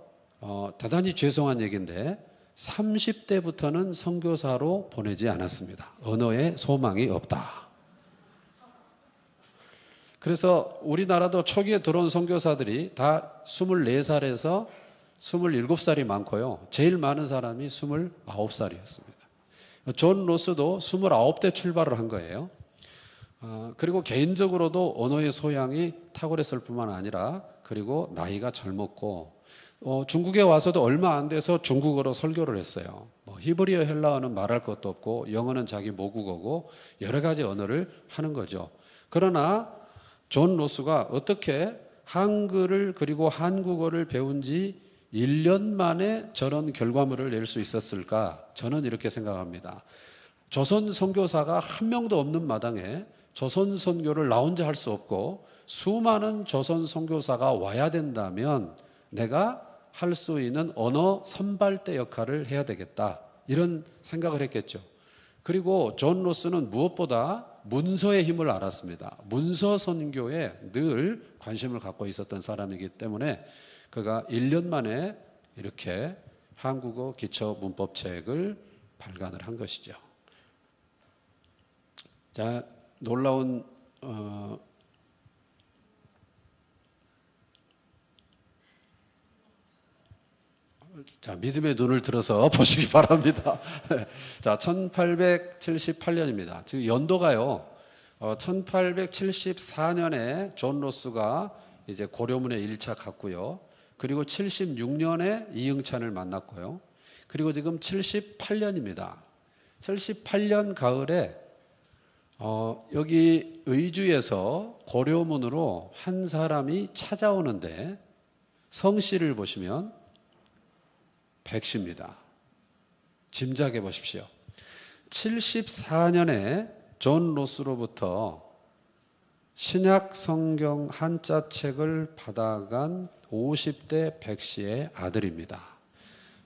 S1: 대단히 죄송한 얘기인데 30대부터는 선교사로 보내지 않았습니다. 언어에 소망이 없다. 그래서 우리나라도 초기에 들어온 선교사들이 다 24살에서 27살이 많고요. 제일 많은 사람이 29살이었습니다. 존 로스도 29대 출발을 한 거예요. 그리고 개인적으로도 언어의 소양이 탁월했을 뿐만 아니라, 그리고 나이가 젊었고, 중국에 와서도 얼마 안 돼서 중국어로 설교를 했어요. 히브리어, 헬라어는 말할 것도 없고, 영어는 자기 모국어고, 여러 가지 언어를 하는 거죠. 그러나 존 로스가 어떻게 한글을 그리고 한국어를 배운 지 1년 만에 저런 결과물을 낼 수 있었을까? 저는 이렇게 생각합니다. 조선 선교사가 한 명도 없는 마당에 조선 선교를 나 혼자 할 수 없고, 수많은 조선 선교사가 와야 된다면 내가 할 수 있는 언어 선발대 역할을 해야 되겠다, 이런 생각을 했겠죠. 그리고 존 로스는 무엇보다 문서의 힘을 알았습니다. 문서 선교에 늘 관심을 갖고 있었던 사람이기 때문에 그가 1년 만에 이렇게 한국어 기초 문법책을 발간을 한 것이죠. 자, 놀라운 자, 믿음의 눈을 들어서 보시기 바랍니다. 자, 1878년입니다. 즉 연도가요. 1874년에 존 로스가 이제 고려문에 1차 갔고요. 그리고 76년에 이응찬을 만났고요. 그리고 지금 78년입니다. 78년 가을에 여기 의주에서 고려문으로 한 사람이 찾아오는데 성씨를 보시면 백씨입니다. 짐작해 보십시오. 74년에 존 로스로부터 신약 성경 한자책을 받아간 50대 백씨의 아들입니다.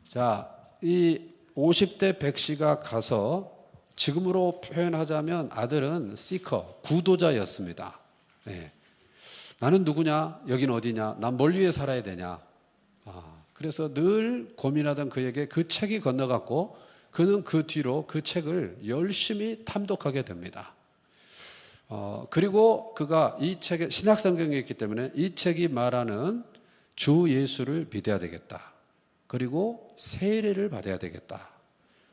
S1: 자, 이 50대 백씨가 가서 지금으로 표현하자면 아들은 시커, 구도자였습니다. 네. 나는 누구냐? 여긴 어디냐? 난 뭘 위해 살아야 되냐? 그래서 늘 고민하던 그에게 그 책이 건너갔고 그는 그 뒤로 그 책을 열심히 탐독하게 됩니다. 그리고 그가 이 책에 신약성경이 있기 때문에 이 책이 말하는 주 예수를 믿어야 되겠다. 그리고 세례를 받아야 되겠다.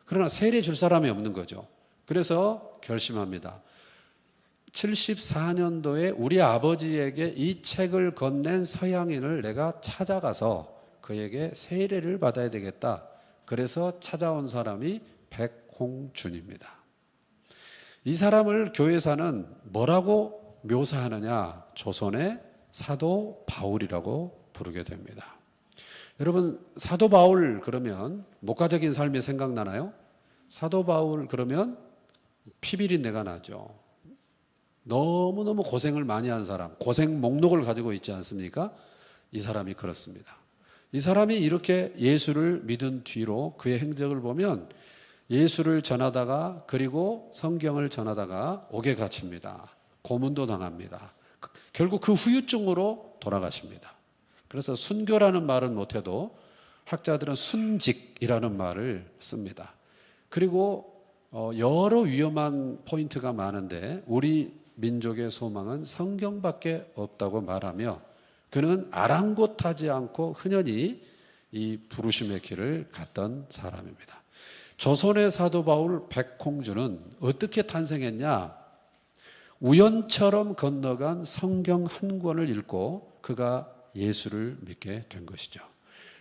S1: 그러나 세례 줄 사람이 없는 거죠. 그래서 결심합니다. 74년도에 우리 아버지에게 이 책을 건넨 서양인을 내가 찾아가서 그에게 세례를 받아야 되겠다. 그래서 찾아온 사람이 백홍준입니다. 이 사람을 교회사는 뭐라고 묘사하느냐? 조선의 사도 바울이라고 부르게 됩니다. 여러분, 사도 바울 그러면 목가적인 삶이 생각나나요? 사도 바울 그러면 피비린내가 나죠. 너무너무 고생을 많이 한 사람, 고생 목록을 가지고 있지 않습니까? 이 사람이 그렇습니다. 이 사람이 이렇게 예수를 믿은 뒤로 그의 행적을 보면 예수를 전하다가 그리고 성경을 전하다가 옥에 갇힙니다. 고문도 당합니다. 결국 그 후유증으로 돌아가십니다. 그래서 순교라는 말은 못해도 학자들은 순직이라는 말을 씁니다. 그리고 여러 위험한 포인트가 많은데 우리 민족의 소망은 성경밖에 없다고 말하며 그는 아랑곳하지 않고 흔연히 이 부르심의 길을 갔던 사람입니다. 조선의 사도 바울 백홍준은 어떻게 탄생했냐? 우연처럼 건너간 성경 한 권을 읽고 그가 예수를 믿게 된 것이죠.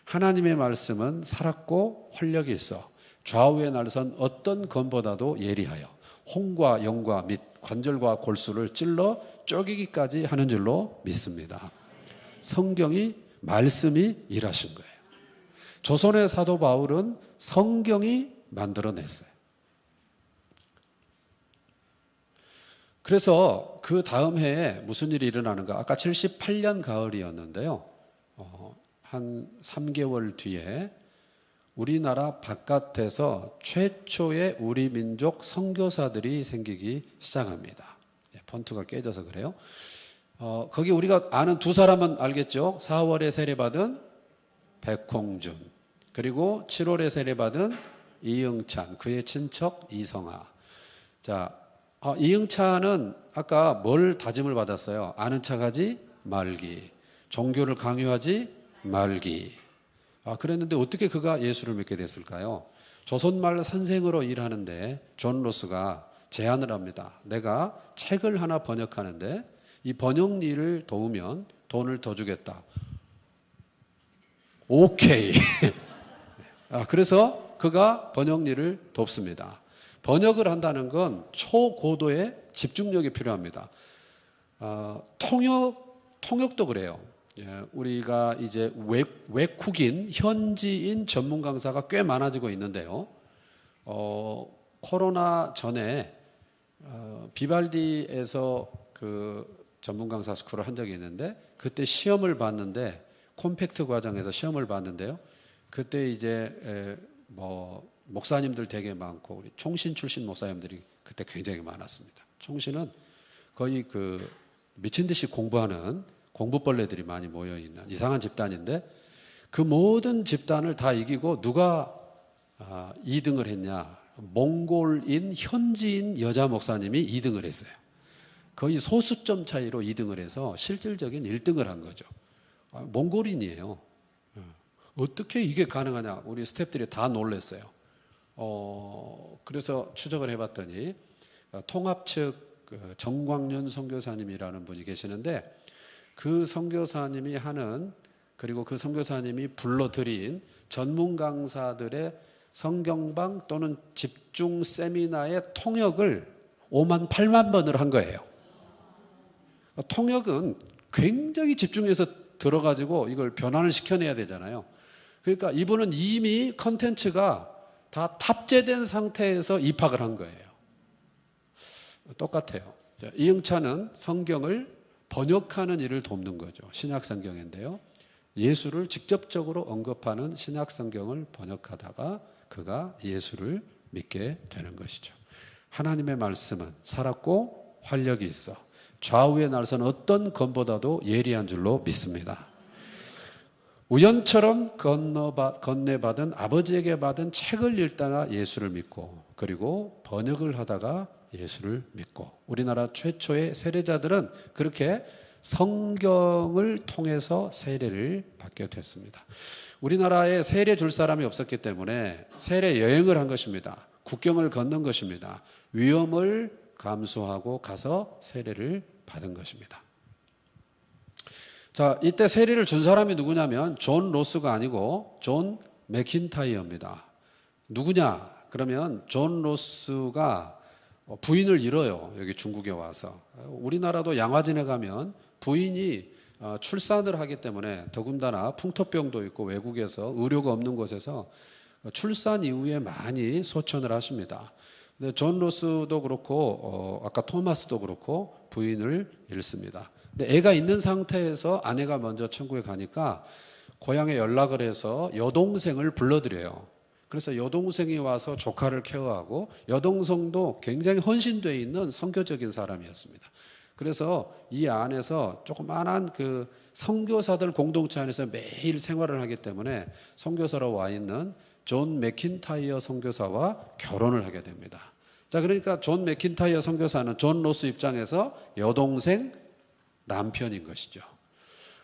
S1: 하나님의 말씀은 살았고 활력이 있어 좌우에 날선 어떤 검보다도 예리하여 홍과 영과 및 관절과 골수를 찔러 쪼개기까지 하는 줄로 믿습니다. 성경이 말씀이 일하신 거예요. 조선의 사도 바울은 성경이 만들어냈어요. 그래서 그 다음 해에 무슨 일이 일어나는가? 아까 78년 가을이었는데요. 한 3개월 뒤에 우리나라 바깥에서 최초의 우리 민족 선교사들이 생기기 시작합니다. 폰트가 깨져서 그래요. 거기 우리가 아는 두 사람은 알겠죠? 4월에 세례받은 백홍준, 그리고 7월에 세례받은 이응찬, 그의 친척 이성아. 자, 이응찬은 아까 뭘 다짐을 받았어요? 아는 척하지 말기, 종교를 강요하지 말기. 그랬는데 어떻게 그가 예수를 믿게 됐을까요? 조선말 선생으로 일하는데 존 로스가 제안을 합니다. 내가 책을 하나 번역하는데 이 번역 일을 도우면 돈을 더 주겠다. 오케이. 그래서 그가 번역 일을 돕습니다. 번역을 한다는 건 초고도의 집중력이 필요합니다. 통역도 그래요. 우리가 이제 외국인, 현지인 전문 강사가 꽤 많아지고 있는데요. 코로나 전에 비발디에서 그 전문 강사 스쿨을 한 적이 있는데 그때 시험을 봤는데 콤팩트 과정에서 시험을 봤는데요. 그때 이제 목사님들 되게 많고 우리 총신 출신 목사님들이 그때 굉장히 많았습니다. 총신은 거의 그 미친 듯이 공부하는 공부벌레들이 많이 모여있는 이상한 집단인데 그 모든 집단을 다 이기고 누가 2등을 했냐? 몽골인 현지인 여자 목사님이 2등을 했어요. 거의 소수점 차이로 2등을 해서 실질적인 1등을 한 거죠. 몽골인이에요. 어떻게 이게 가능하냐? 우리 스태프들이 다 놀랐어요. 그래서 추적을 해봤더니 통합 측 정광윤 선교사님이라는 분이 계시는데 그 선교사님이 하는 그리고 그 선교사님이 불러들인 전문 강사들의 성경방 또는 집중 세미나의 통역을 5만 8만 번을 한 거예요. 통역은 굉장히 집중해서 들어가지고 이걸 변환을 시켜내야 되잖아요. 그러니까 이분은 이미 컨텐츠가 다 탑재된 상태에서 입학을 한 거예요. 똑같아요. 이응찬은 성경을 번역하는 일을 돕는 거죠. 신약 성경인데요. 예수를 직접적으로 언급하는 신약 성경을 번역하다가 그가 예수를 믿게 되는 것이죠. 하나님의 말씀은 살았고 활력이 있어 좌우의 날선 어떤 검보다도 예리한 줄로 믿습니다. 우연처럼 건네받은 아버지에게 받은 책을 읽다가 예수를 믿고 그리고 번역을 하다가 예수를 믿고 우리나라 최초의 세례자들은 그렇게 성경을 통해서 세례를 받게 됐습니다. 우리나라에 세례 줄 사람이 없었기 때문에 세례 여행을 한 것입니다. 국경을 건넌 것입니다. 위험을 감수하고 가서 세례를 받은 것입니다. 자, 이때 세례를 준 사람이 누구냐면 존 로스가 아니고 존 맥킨타이어입니다. 누구냐? 그러면 존 로스가 부인을 잃어요. 여기 중국에 와서. 우리나라도 양화진에 가면 부인이 출산을 하기 때문에 더군다나 풍토병도 있고 외국에서 의료가 없는 곳에서 출산 이후에 많이 소천을 하십니다. 근데 존 로스도 그렇고 아까 토마스도 그렇고 부인을 잃습니다. 근데 애가 있는 상태에서 아내가 먼저 천국에 가니까 고향에 연락을 해서 여동생을 불러들여요. 그래서 여동생이 와서 조카를 케어하고 여동생도 굉장히 헌신되어 있는 선교적인 사람이었습니다. 그래서 이 안에서 조그만한 그 선교사들 공동체 안에서 매일 생활을 하기 때문에 선교사로 와 있는 존 맥킨타이어 선교사와 결혼을 하게 됩니다. 자, 그러니까 존 맥킨타이어 선교사는 존 로스 입장에서 여동생 남편인 것이죠.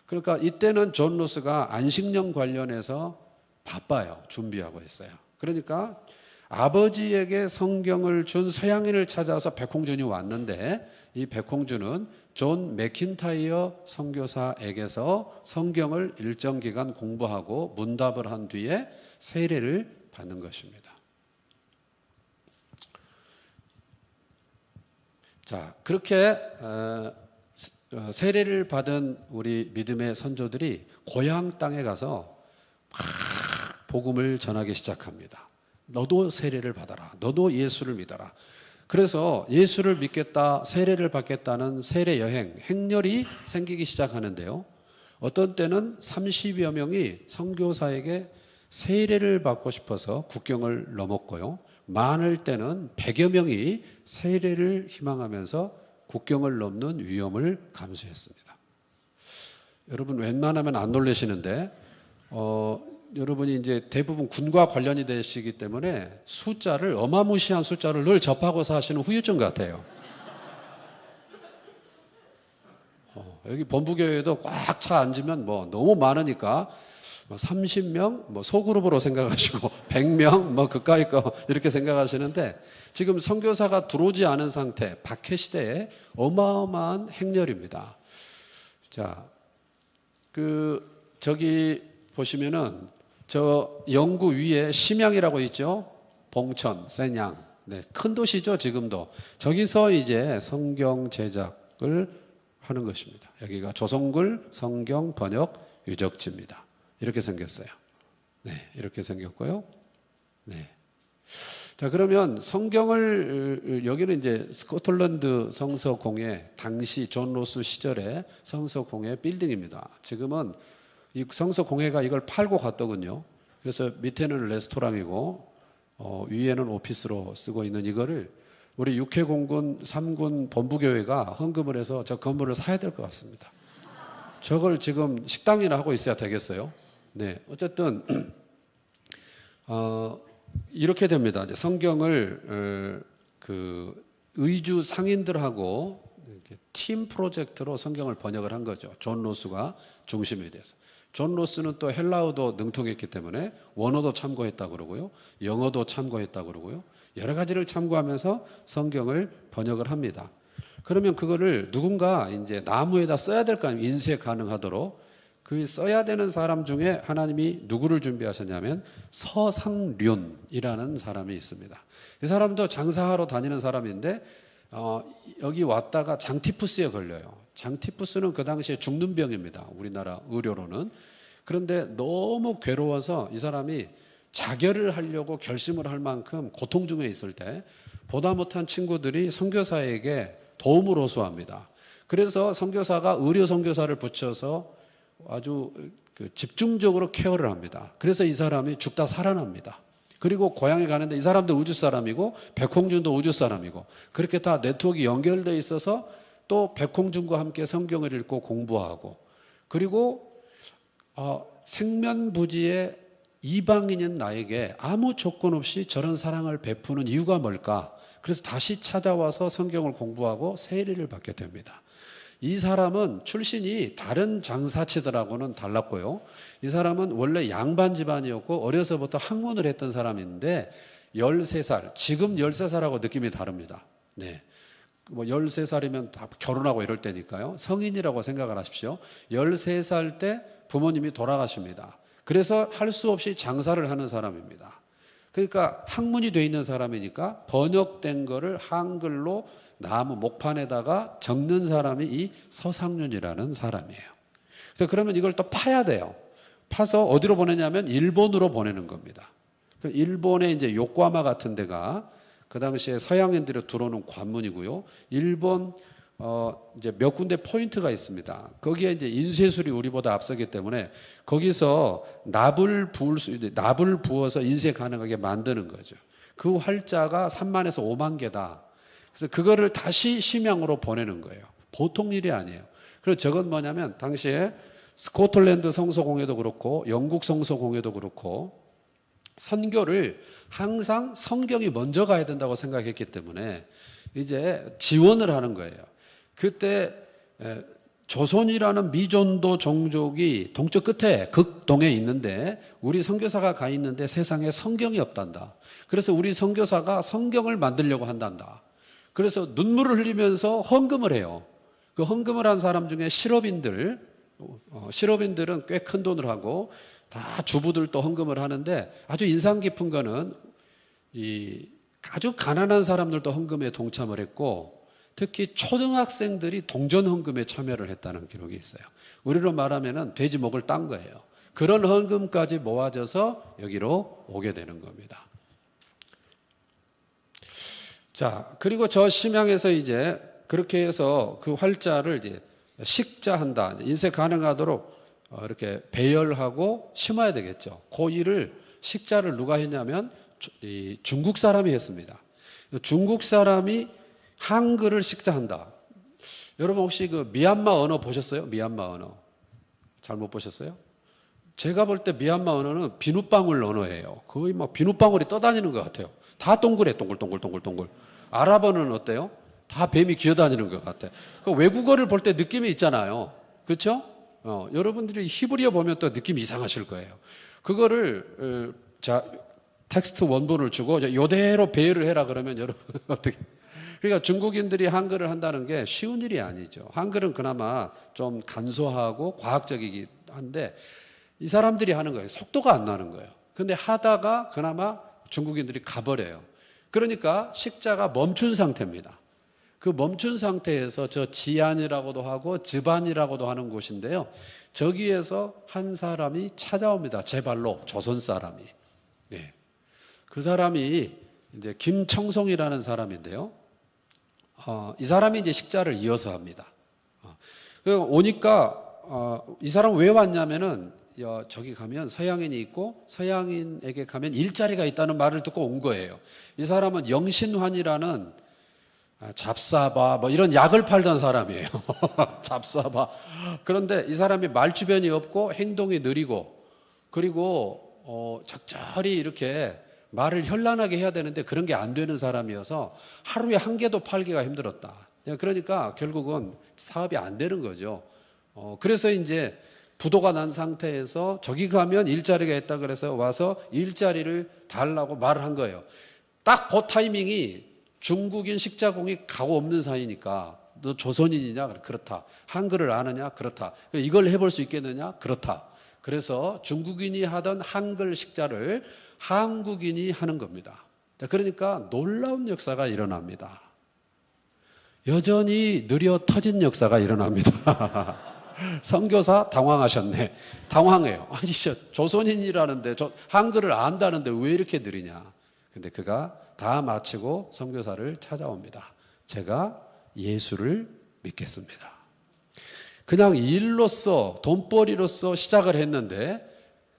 S1: 그러니까 이때는 존 로스가 안식년 관련해서 바빠요. 준비하고 있어요. 그러니까 아버지에게 성경을 준 서양인을 찾아서 백홍준이 왔는데 이 백홍준은 존 맥킨타이어 선교사에게서 성경을 일정 기간 공부하고 문답을 한 뒤에 세례를 받는 것입니다. 자, 그렇게 세례를 받은 우리 믿음의 선조들이 고향 땅에 가서 막 복음을 전하기 시작합니다. 너도 세례를 받아라. 너도 예수를 믿어라. 그래서 예수를 믿겠다, 세례를 받겠다는 세례 여행, 행렬이 생기기 시작하는데요. 어떤 때는 30여 명이 선교사에게 세례를 받고 싶어서 국경을 넘었고요. 많을 때는 100여 명이 세례를 희망하면서 국경을 넘는 위험을 감수했습니다. 여러분 웬만하면 안 놀라시는데 여러분이 이제 대부분 군과 관련이 되시기 때문에 숫자를 어마무시한 숫자를 늘 접하고 사시는 후유증 같아요. 여기 본부교회도 꽉 차 앉으면 뭐 너무 많으니까 30명 뭐 소그룹으로 생각하시고 100명 뭐 그까이 거 이렇게 생각하시는데 지금 선교사가 들어오지 않은 상태 박해 시대에 어마어마한 행렬입니다. 자, 저기 보시면은 저 영구 위에 심양이라고 있죠. 봉천, 센양. 네, 큰 도시죠, 지금도. 저기서 이제 성경 제작을 하는 것입니다. 여기가 조성글 성경 번역 유적지입니다. 이렇게 생겼어요. 네, 이렇게 생겼고요. 네. 자, 그러면 성경을 여기는 이제 스코틀랜드 성서공회 당시 존 로스 시절의 성서공회 빌딩입니다. 지금은 이 성서공회가 이걸 팔고 갔더군요. 그래서 밑에는 레스토랑이고 위에는 오피스로 쓰고 있는 이거를 우리 6회 공군 3군 본부교회가 헌금을 해서 저 건물을 사야 될 것 같습니다. 저걸 지금 식당이나 하고 있어야 되겠어요? 네, 어쨌든 이렇게 됩니다. 이제 성경을 그 의주 상인들하고 이렇게 팀 프로젝트로 성경을 번역을 한 거죠. 존 로스가 중심이 돼서. 존 로스는 또 헬라어도 능통했기 때문에 원어도 참고했다 그러고요, 영어도 참고했다 그러고요, 여러 가지를 참고하면서 성경을 번역을 합니다. 그러면 그거를 누군가 이제 나무에다 써야 될 거 아니에요. 인쇄 가능하도록. 그 써야 되는 사람 중에 하나님이 누구를 준비하셨냐면 서상륜이라는 사람이 있습니다. 이 사람도 장사하러 다니는 사람인데 여기 왔다가 장티푸스에 걸려요. 장티푸스는 그 당시에 죽는 병입니다. 우리나라 의료로는. 그런데 너무 괴로워서 이 사람이 자결을 하려고 결심을 할 만큼 고통 중에 있을 때 보다 못한 친구들이 선교사에게 도움을 호소합니다. 그래서 선교사가 의료 선교사를 붙여서 아주 집중적으로 케어를 합니다. 그래서 이 사람이 죽다 살아납니다. 그리고 고향에 가는데 이 사람도 우주 사람이고 백홍준도 우주 사람이고 그렇게 다 네트워크가 연결되어 있어서 또 백홍준과 함께 성경을 읽고 공부하고, 그리고 생면부지의 이방인인 나에게 아무 조건 없이 저런 사랑을 베푸는 이유가 뭘까? 그래서 다시 찾아와서 성경을 공부하고 세례를 받게 됩니다. 이 사람은 출신이 다른 장사치들하고는 달랐고요. 이 사람은 원래 양반 집안이었고 어려서부터 학문을 했던 사람인데 13살, 지금 13살하고 느낌이 다릅니다. 네. 뭐 13살이면 다 결혼하고 이럴 때니까요. 성인이라고 생각을 하십시오. 13살 때 부모님이 돌아가십니다. 그래서 할 수 없이 장사를 하는 사람입니다. 그러니까 학문이 돼 있는 사람이니까 번역된 거를 한글로 나무 목판에다가 적는 사람이 이 서상륜이라는 사람이에요. 그래서 그러면 이걸 또 파야 돼요. 파서 어디로 보내냐면 일본으로 보내는 겁니다. 일본의 이제 요코하마 같은 데가 그 당시에 서양인들이 들어오는 관문이고요. 일본 이제 몇 군데 포인트가 있습니다. 거기에 이제 인쇄술이 우리보다 앞서기 때문에 거기서 납을 부어서 인쇄 가능하게 만드는 거죠. 그 활자가 3만에서 5만 개다. 그래서 그거를 다시 심양으로 보내는 거예요. 보통 일이 아니에요. 그리고 저건 뭐냐면 당시에 스코틀랜드 성서공회도 그렇고 영국 성서공회도 그렇고 선교를 항상 성경이 먼저 가야 된다고 생각했기 때문에 이제 지원을 하는 거예요. 그때 조선이라는 미존도 종족이 동쪽 끝에 극동에 있는데 우리 선교사가 가 있는데 세상에 성경이 없단다. 그래서 우리 선교사가 성경을 만들려고 한단다. 그래서 눈물을 흘리면서 헌금을 해요. 그 헌금을 한 사람 중에 실업인들은 꽤 큰 돈을 하고 다 주부들도 헌금을 하는데 아주 인상 깊은 거는 이 아주 가난한 사람들도 헌금에 동참을 했고 특히 초등학생들이 동전 헌금에 참여를 했다는 기록이 있어요. 우리로 말하면 돼지 목을 딴 거예요. 그런 헌금까지 모아져서 여기로 오게 되는 겁니다. 자, 그리고 저 심양에서 이제 그렇게 해서 그 활자를 이제 식자한다. 인쇄 가능하도록 이렇게 배열하고 심어야 되겠죠. 그 일을 식자를 누가 했냐면 중국 사람이 했습니다. 중국 사람이 한글을 식자한다. 여러분 혹시 그 미얀마 언어 보셨어요? 미얀마 언어. 잘 못 보셨어요? 제가 볼 때 미얀마 언어는 비눗방울 언어예요. 거의 막 비눗방울이 떠다니는 것 같아요. 다 동그래, 동글동글. 아랍어는 어때요? 다 뱀이 기어다니는 것 같아. 그 외국어를 볼 때 느낌이 있잖아요. 그렇죠? 여러분들이 히브리어 보면 또 느낌이 이상하실 거예요. 그거를 텍스트 원본을 주고 이대로 배열을 해라 그러면 여러분 어떻게? 그러니까 중국인들이 한글을 한다는 게 쉬운 일이 아니죠. 한글은 그나마 좀 간소하고 과학적이긴 한데 이 사람들이 하는 거예요. 속도가 안 나는 거예요. 근데 하다가 그나마 중국인들이 가버려요. 그러니까 식자가 멈춘 상태입니다. 그 멈춘 상태에서 저 지안이라고도 하고 즈반이라고도 하는 곳인데요. 저기에서 한 사람이 찾아옵니다. 제 발로 조선 사람이. 네. 그 사람이 이제 김청송이라는 사람인데요. 이 사람이 이제 식자를 이어서 합니다. 오니까 이 사람 왜 왔냐면은 저기 가면 서양인이 있고 서양인에게 가면 일자리가 있다는 말을 듣고 온 거예요. 이 사람은 영신환이라는 잡사바 뭐 이런 약을 팔던 사람이에요. 잡사바. 그런데 이 사람이 말주변이 없고 행동이 느리고, 그리고 적절히 이렇게 말을 현란하게 해야 되는데 그런 게 안 되는 사람이어서 하루에 한 개도 팔기가 힘들었다. 그러니까 결국은 사업이 안 되는 거죠. 그래서 이제 부도가 난 상태에서 저기 가면 일자리가 있다 그래서 와서 일자리를 달라고 말을 한 거예요. 딱 그 타이밍이 중국인 식자공이 가고 없는 사이니까, 너 조선인이냐? 그렇다. 한글을 아느냐? 그렇다. 이걸 해볼 수 있겠느냐? 그렇다. 그래서 중국인이 하던 한글 식자를 한국인이 하는 겁니다. 그러니까 놀라운 역사가 일어납니다. 여전히 느려 터진 역사가 일어납니다. 선교사 당황하셨네. 당황해요. 아니, 조선인이라는데 한글을 안다는데 왜 이렇게 느리냐. 근데 그가 다 마치고 선교사를 찾아옵니다. 제가 예수를 믿겠습니다. 그냥 일로서, 돈벌이로서 시작을 했는데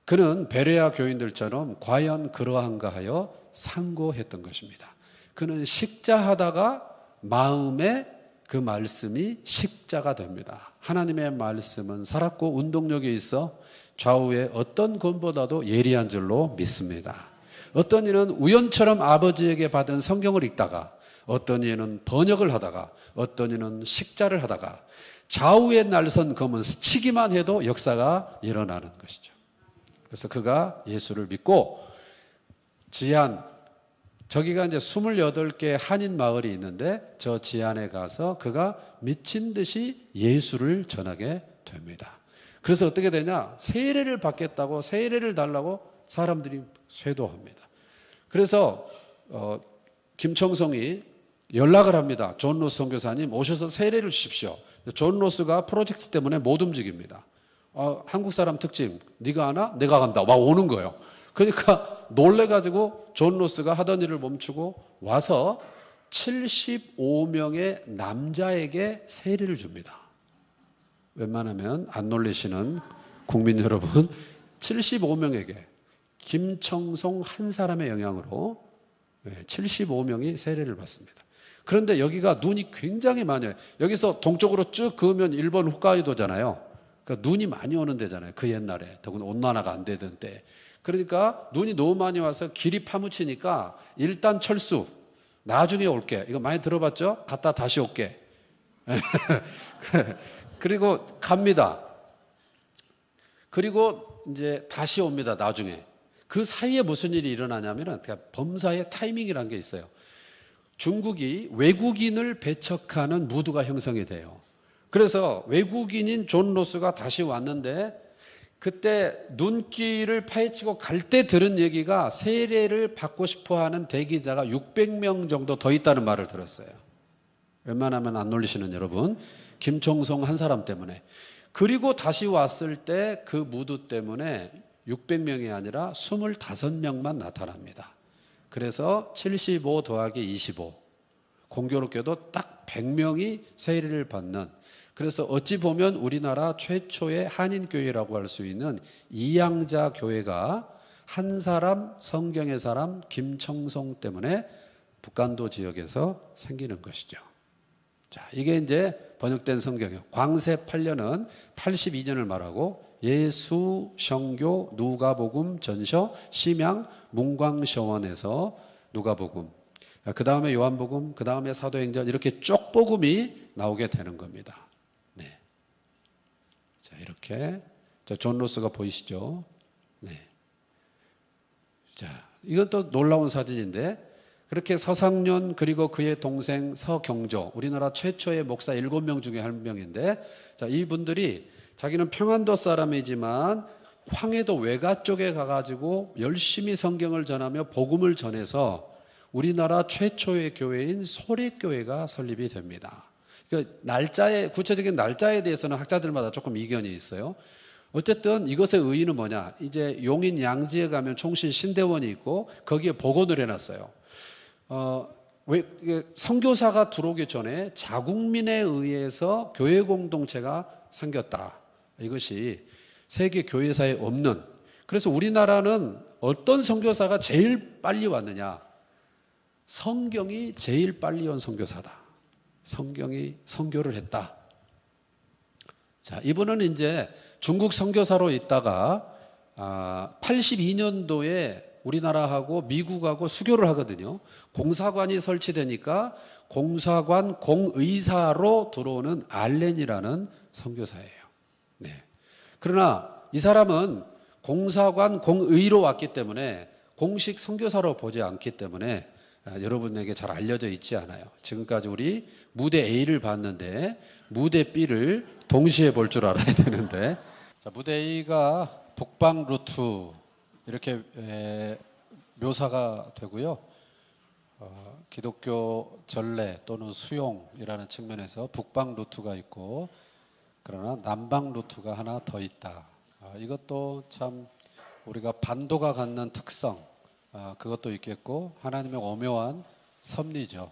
S1: 그는 베레아 교인들처럼 과연 그러한가 하여 상고했던 것입니다. 그는 식자하다가 마음에 그 말씀이 식자가 됩니다. 하나님의 말씀은 살았고 운동력이 있어 좌우의 어떤 권보다도 예리한 줄로 믿습니다. 어떤 이는 우연처럼 아버지에게 받은 성경을 읽다가, 어떤 이는 번역을 하다가, 어떤 이는 식자를 하다가 좌우의 날선 검은 스치기만 해도 역사가 일어나는 것이죠. 그래서 그가 예수를 믿고 지안, 저기가 이제 28개 한인 마을이 있는데 저 지안에 가서 그가 미친 듯이 예수를 전하게 됩니다. 그래서 어떻게 되냐? 세례를 받겠다고, 세례를 달라고 사람들이 쇄도합니다. 그래서 김청송이 연락을 합니다. 존 로스 선교사님 오셔서 세례를 주십시오. 존 로스가 프로젝트 때문에 못 움직입니다. 한국 사람 특징, 네가 하나? 내가 간다. 막 오는 거예요. 그러니까 놀래가지고 존 로스가 하던 일을 멈추고 와서 75명의 남자에게 세례를 줍니다. 웬만하면 안 놀리시는 국민 여러분, 75명에게 김청송 한 사람의 영향으로 75명이 세례를 받습니다. 그런데 여기가 눈이 굉장히 많이 와요. 여기서 동쪽으로 쭉 그으면 일본 홋카이도잖아요. 그러니까 눈이 많이 오는 데잖아요. 그 옛날에. 더구나 온난화가 안 되던 때. 그러니까 눈이 너무 많이 와서 길이 파묻히니까 일단 철수. 나중에 올게. 이거 많이 들어봤죠? 갔다 다시 올게. 그리고 갑니다. 그리고 이제 다시 옵니다. 나중에. 그 사이에 무슨 일이 일어나냐면은 범사의 타이밍이라는 게 있어요. 중국이 외국인을 배척하는 무드가 형성이 돼요. 그래서 외국인인 존 로스가 다시 왔는데 그때 눈길을 파헤치고 갈 때 들은 얘기가 세례를 받고 싶어하는 대기자가 600명 정도 더 있다는 말을 들었어요. 웬만하면 안 놀리시는 여러분, 김청송 한 사람 때문에. 그리고 다시 왔을 때 그 무드 때문에 600명이 아니라 25명만 나타납니다. 그래서 75 더하기 25, 공교롭게도 딱 100명이 세례를 받는, 그래서 어찌 보면 우리나라 최초의 한인교회라고 할 수 있는 이양자 교회가 한 사람, 성경의 사람 김청송 때문에 북간도 지역에서 생기는 것이죠. 자, 이게 이제 번역된 성경이에요. 광세 8년은 82년을 말하고 예수, 성교, 누가복음, 전서, 심양, 문광서원에서 누가복음, 그 다음에 요한복음, 그 다음에 사도행전, 이렇게 쭉 복음이 나오게 되는 겁니다. 네. 자, 이렇게 존 로스가 보이시죠? 네. 자, 이것도 놀라운 사진인데, 그렇게 서상륜 그리고 그의 동생 서경조, 우리나라 최초의 목사 7명 중에 한 명인데, 자, 이분들이 자기는 평안도 사람이지만 황해도 외가 쪽에 가가지고 열심히 성경을 전하며 복음을 전해서 우리나라 최초의 교회인 소래교회가 설립이 됩니다. 그러니까 구체적인 날짜에 대해서는 학자들마다 조금 이견이 있어요. 어쨌든 이것의 의의는 뭐냐? 이제 용인 양지에 가면 총신 신대원이 있고 거기에 복원을 해놨어요. 선교사가 들어오기 전에 자국민에 의해서 교회 공동체가 생겼다. 이것이 세계 교회사에 없는. 그래서 우리나라는 어떤 선교사가 제일 빨리 왔느냐? 성경이 제일 빨리 온 선교사다. 선교를 했다. 자, 이분은 이제 중국 선교사로 있다가 82년도에 우리나라하고 미국하고 수교를 하거든요. 공사관이 설치되니까 공사관 공의사로 들어오는 알렌이라는 선교사예요. 네. 그러나 이 사람은 공사관 공의로 왔기 때문에 공식 선교사로 보지 않기 때문에 여러분에게 잘 알려져 있지 않아요. 지금까지 우리 무대 A를 봤는데 무대 B를 동시에 볼 줄 알아야 되는데, 자, 무대 A가 북방 루트 이렇게 묘사가 되고요. 기독교 전례 또는 수용이라는 측면에서 북방 루트가 있고, 그러나 남방 루트가 하나 더 있다. 이것도 참 우리가 반도가 갖는 특성, 그것도 있겠고 하나님의 오묘한 섭리죠.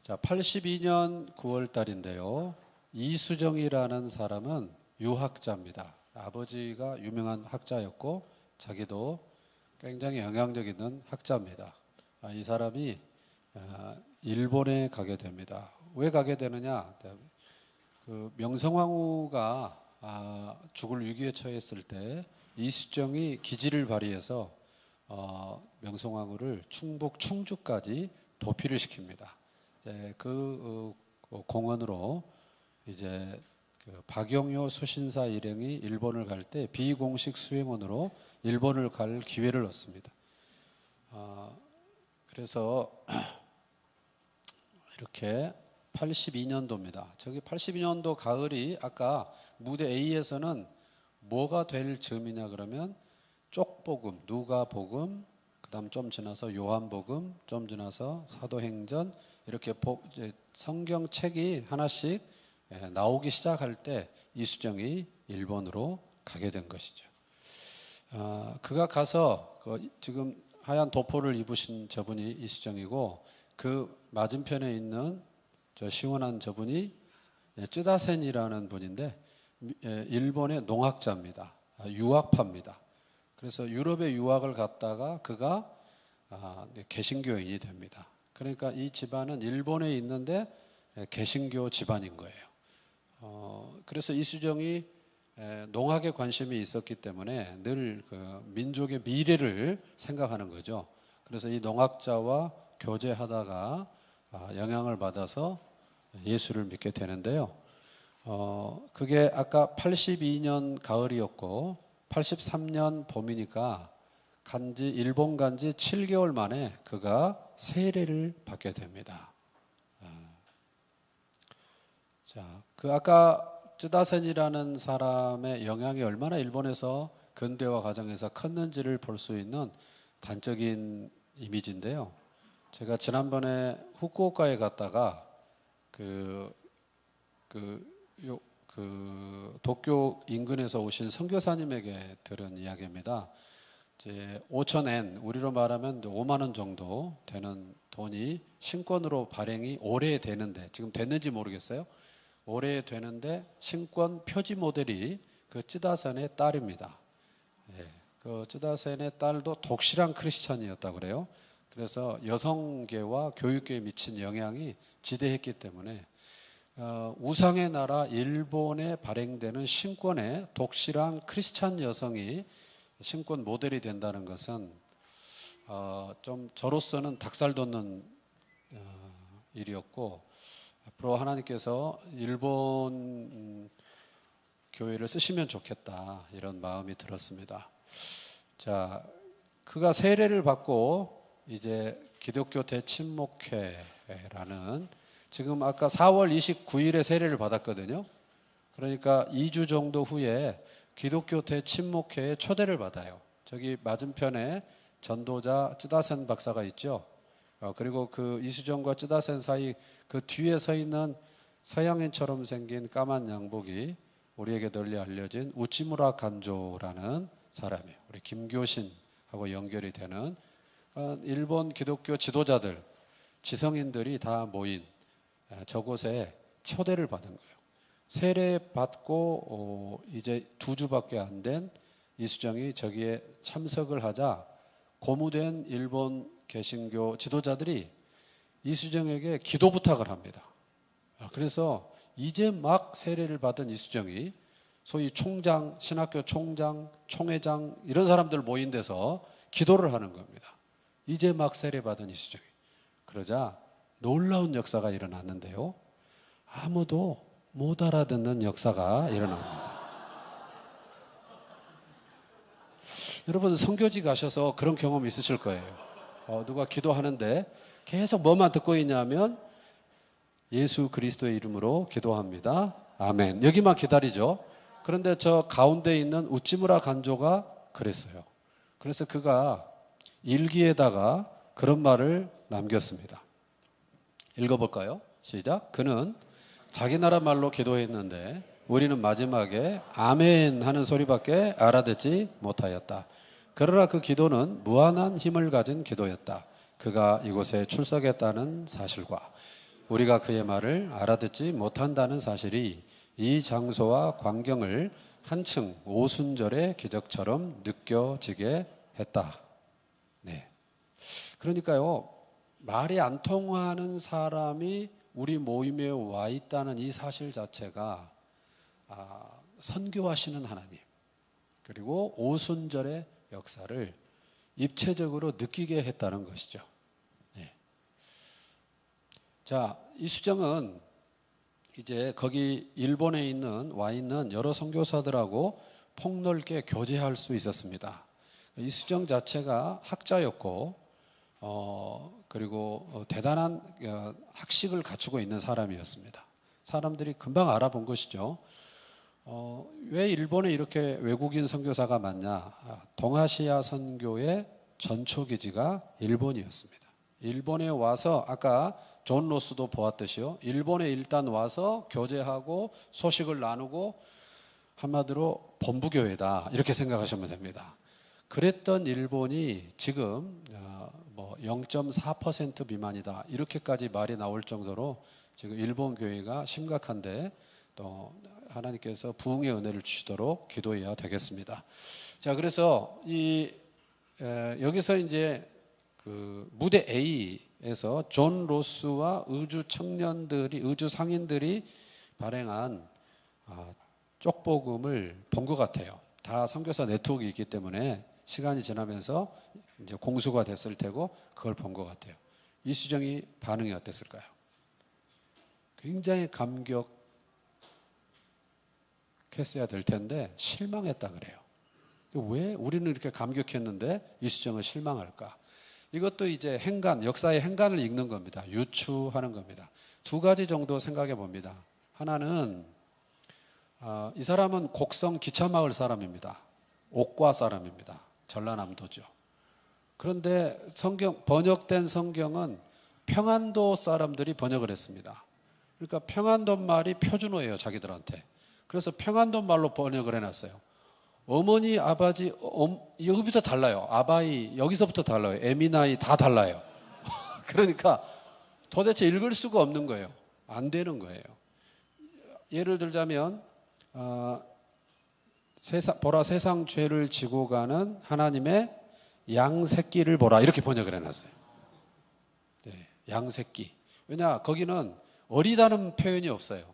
S1: 자, 82년 9월 달인데요. 이수정이라는 사람은 유학자입니다. 아버지가 유명한 학자였고 자기도 굉장히 영향력 있는 학자입니다. 이 사람이 일본에 가게 됩니다. 왜 가게 되느냐? 그 명성황후가 죽을 위기에 처했을 때 이수정이 기지를 발휘해서 명성황후를 충북 충주까지 도피를 시킵니다. 그 공헌으로 이제 그 박용효 수신사 일행이 일본을 갈 때 비공식 수행원으로 일본을 갈 기회를 얻습니다. 그래서 이렇게 82년도입니다. 저기 82년도 가을이 아까 무대 A에서는 뭐가 될 즈음이냐 그러면 쪽복음, 누가복음, 그다음 좀 지나서 요한복음, 좀 지나서 사도행전 이렇게 이제 성경책이 하나씩 나오기 시작할 때 이수정이 일본으로 가게 된 것이죠. 그가 가서 지금 하얀 도포를 입으신 저분이 이수정이고 그 맞은편에 있는 저 시원한 저분이 쯔다센이라는 분인데 일본의 농학자입니다. 유학파입니다. 그래서 유럽에 유학을 갔다가 그가 개신교인이 됩니다. 그러니까 이 집안은 일본에 있는데 개신교 집안인 거예요. 그래서 이수정이 농학에 관심이 있었기 때문에 늘 그 민족의 미래를 생각하는 거죠. 그래서 이 농학자와 교제하다가 영향을 받아서 예수를 믿게 되는데요. 그게 아까 82년 가을이었고 83년 봄이니까 일본 간지 7개월 만에 그가 세례를 받게 됩니다. 자, 그 아까 쯔다센이라는 사람의 영향이 얼마나 일본에서 근대화 과정에서 컸는지를 볼 수 있는 단적인 이미지인데요. 제가 지난번에 후쿠오카에 갔다가 도쿄 인근에서 오신 선교사님에게 들은 이야기입니다. 이제 5,000엔, 우리로 말하면 5만 원 정도 되는 돈이 신권으로 발행이 올해 되는데, 지금 됐는지 모르겠어요. 올해 되는데 신권 표지 모델이 그 쯔다센의 딸입니다. 그 쯔다센의 딸도 독실한 크리스찬이었다고 그래요. 그래서 여성계와 교육계에 미친 영향이 지대했기 때문에 우상의 나라 일본에 발행되는 신권의 독실한 크리스찬 여성이 신권 모델이 된다는 것은 좀 저로서는 닭살 돋는 일이었고, 앞으로 하나님께서 일본 교회를 쓰시면 좋겠다 이런 마음이 들었습니다. 자, 그가 세례를 받고 이제 기독교 대침묵회라는, 지금 아까 4월 29일에 세례를 받았거든요. 그러니까 2주 정도 후에 기독교 대침묵회에 초대를 받아요. 저기 맞은편에 전도자 쯔다센 박사가 있죠. 그리고 그 이수정과 쯔다센 사이 그 뒤에 서 있는 서양인처럼 생긴 까만 양복이 우리에게 널리 알려진 우치무라 간조라는 사람이에요. 우리 김교신하고 연결이 되는 일본 기독교 지도자들, 지성인들이 다 모인 저곳에 초대를 받은 거예요. 세례 받고 이제 2주밖에 안 된 이수정이 저기에 참석을 하자 고무된 일본 개신교 지도자들이 이수정에게 기도 부탁을 합니다. 그래서 이제 막 세례를 받은 이수정이 소위 총장, 신학교 총장, 총회장 이런 사람들 모인 데서 기도를 하는 겁니다. 이제 막 세례 받은 이수정이. 그러자 놀라운 역사가 일어났는데요. 아무도 못 알아듣는 역사가 일어납니다. 여러분 선교지 가셔서 그런 경험 있으실 거예요. 누가 기도하는데 계속 뭐만 듣고 있냐면 예수 그리스도의 이름으로 기도합니다. 아멘. 여기만 기다리죠. 그런데 저 가운데 있는 우찌무라 간조가 그랬어요. 그래서 그가 일기에다가 그런 말을 남겼습니다. 읽어볼까요? 시작. 그는 자기 나라 말로 기도했는데 우리는 마지막에 아멘 하는 소리밖에 알아듣지 못하였다. 그러나 그 기도는 무한한 힘을 가진 기도였다. 그가 이곳에 출석했다는 사실과 우리가 그의 말을 알아듣지 못한다는 사실이 이 장소와 광경을 한층 오순절의 기적처럼 느껴지게 했다. 네. 그러니까요, 말이 안 통하는 사람이 우리 모임에 와 있다는 이 사실 자체가 선교하시는 하나님, 그리고 오순절의 역사를 입체적으로 느끼게 했다는 것이죠. 네. 자, 이수정은 이제 거기 일본에 와 있는 여러 선교사들하고 폭넓게 교제할 수 있었습니다. 이수정 자체가 학자였고, 그리고 대단한 학식을 갖추고 있는 사람이었습니다. 사람들이 금방 알아본 것이죠. 왜 일본에 이렇게 외국인 선교사가 많냐? 동아시아 선교의 전초기지가 일본이었습니다. 일본에 와서 아까 존 로스도 보았듯이요. 일본에 일단 와서 교제하고 소식을 나누고 한마디로 본부교회다 이렇게 생각하시면 됩니다. 그랬던 일본이 지금 0.4% 미만이다 이렇게까지 말이 나올 정도로 지금 일본 교회가 심각한데 또 하나님께서 부흥의 은혜를 주시도록 기도해야 되겠습니다. 자, 그래서 여기서 이제 그 무대 A에서 존 로스와 의주 상인들이 발행한 쪽복음을 본 것 같아요. 다 선교사 네트워크가 있기 때문에 시간이 지나면서 이제 공수가 됐을 테고 그걸 본 것 같아요. 이수정이 반응이 어땠을까요? 굉장히 감격했어야 될 텐데 실망했다 그래요. 왜 우리는 이렇게 감격했는데 이수정은 실망할까? 이것도 이제 역사의 행간을 읽는 겁니다. 유추하는 겁니다. 두 가지 정도 생각해 봅니다. 하나는 이 사람은 곡성 기차마을 사람입니다. 옥과 사람입니다. 전라남도죠. 그런데 번역된 성경은 평안도 사람들이 번역을 했습니다. 그러니까 평안도 말이 표준어예요, 자기들한테. 그래서 평안도 말로 번역을 해놨어요. 어머니, 아버지, 여기부터 달라요. 아바이, 여기서부터 달라요. 에미나이 다 달라요. 그러니까 도대체 읽을 수가 없는 거예요. 안 되는 거예요. 예를 들자면, 보라 세상 죄를 지고 가는 하나님의 양새끼를 보라 이렇게 번역을 해놨어요. 네, 양새끼. 왜냐 거기는 어리다는 표현이 없어요.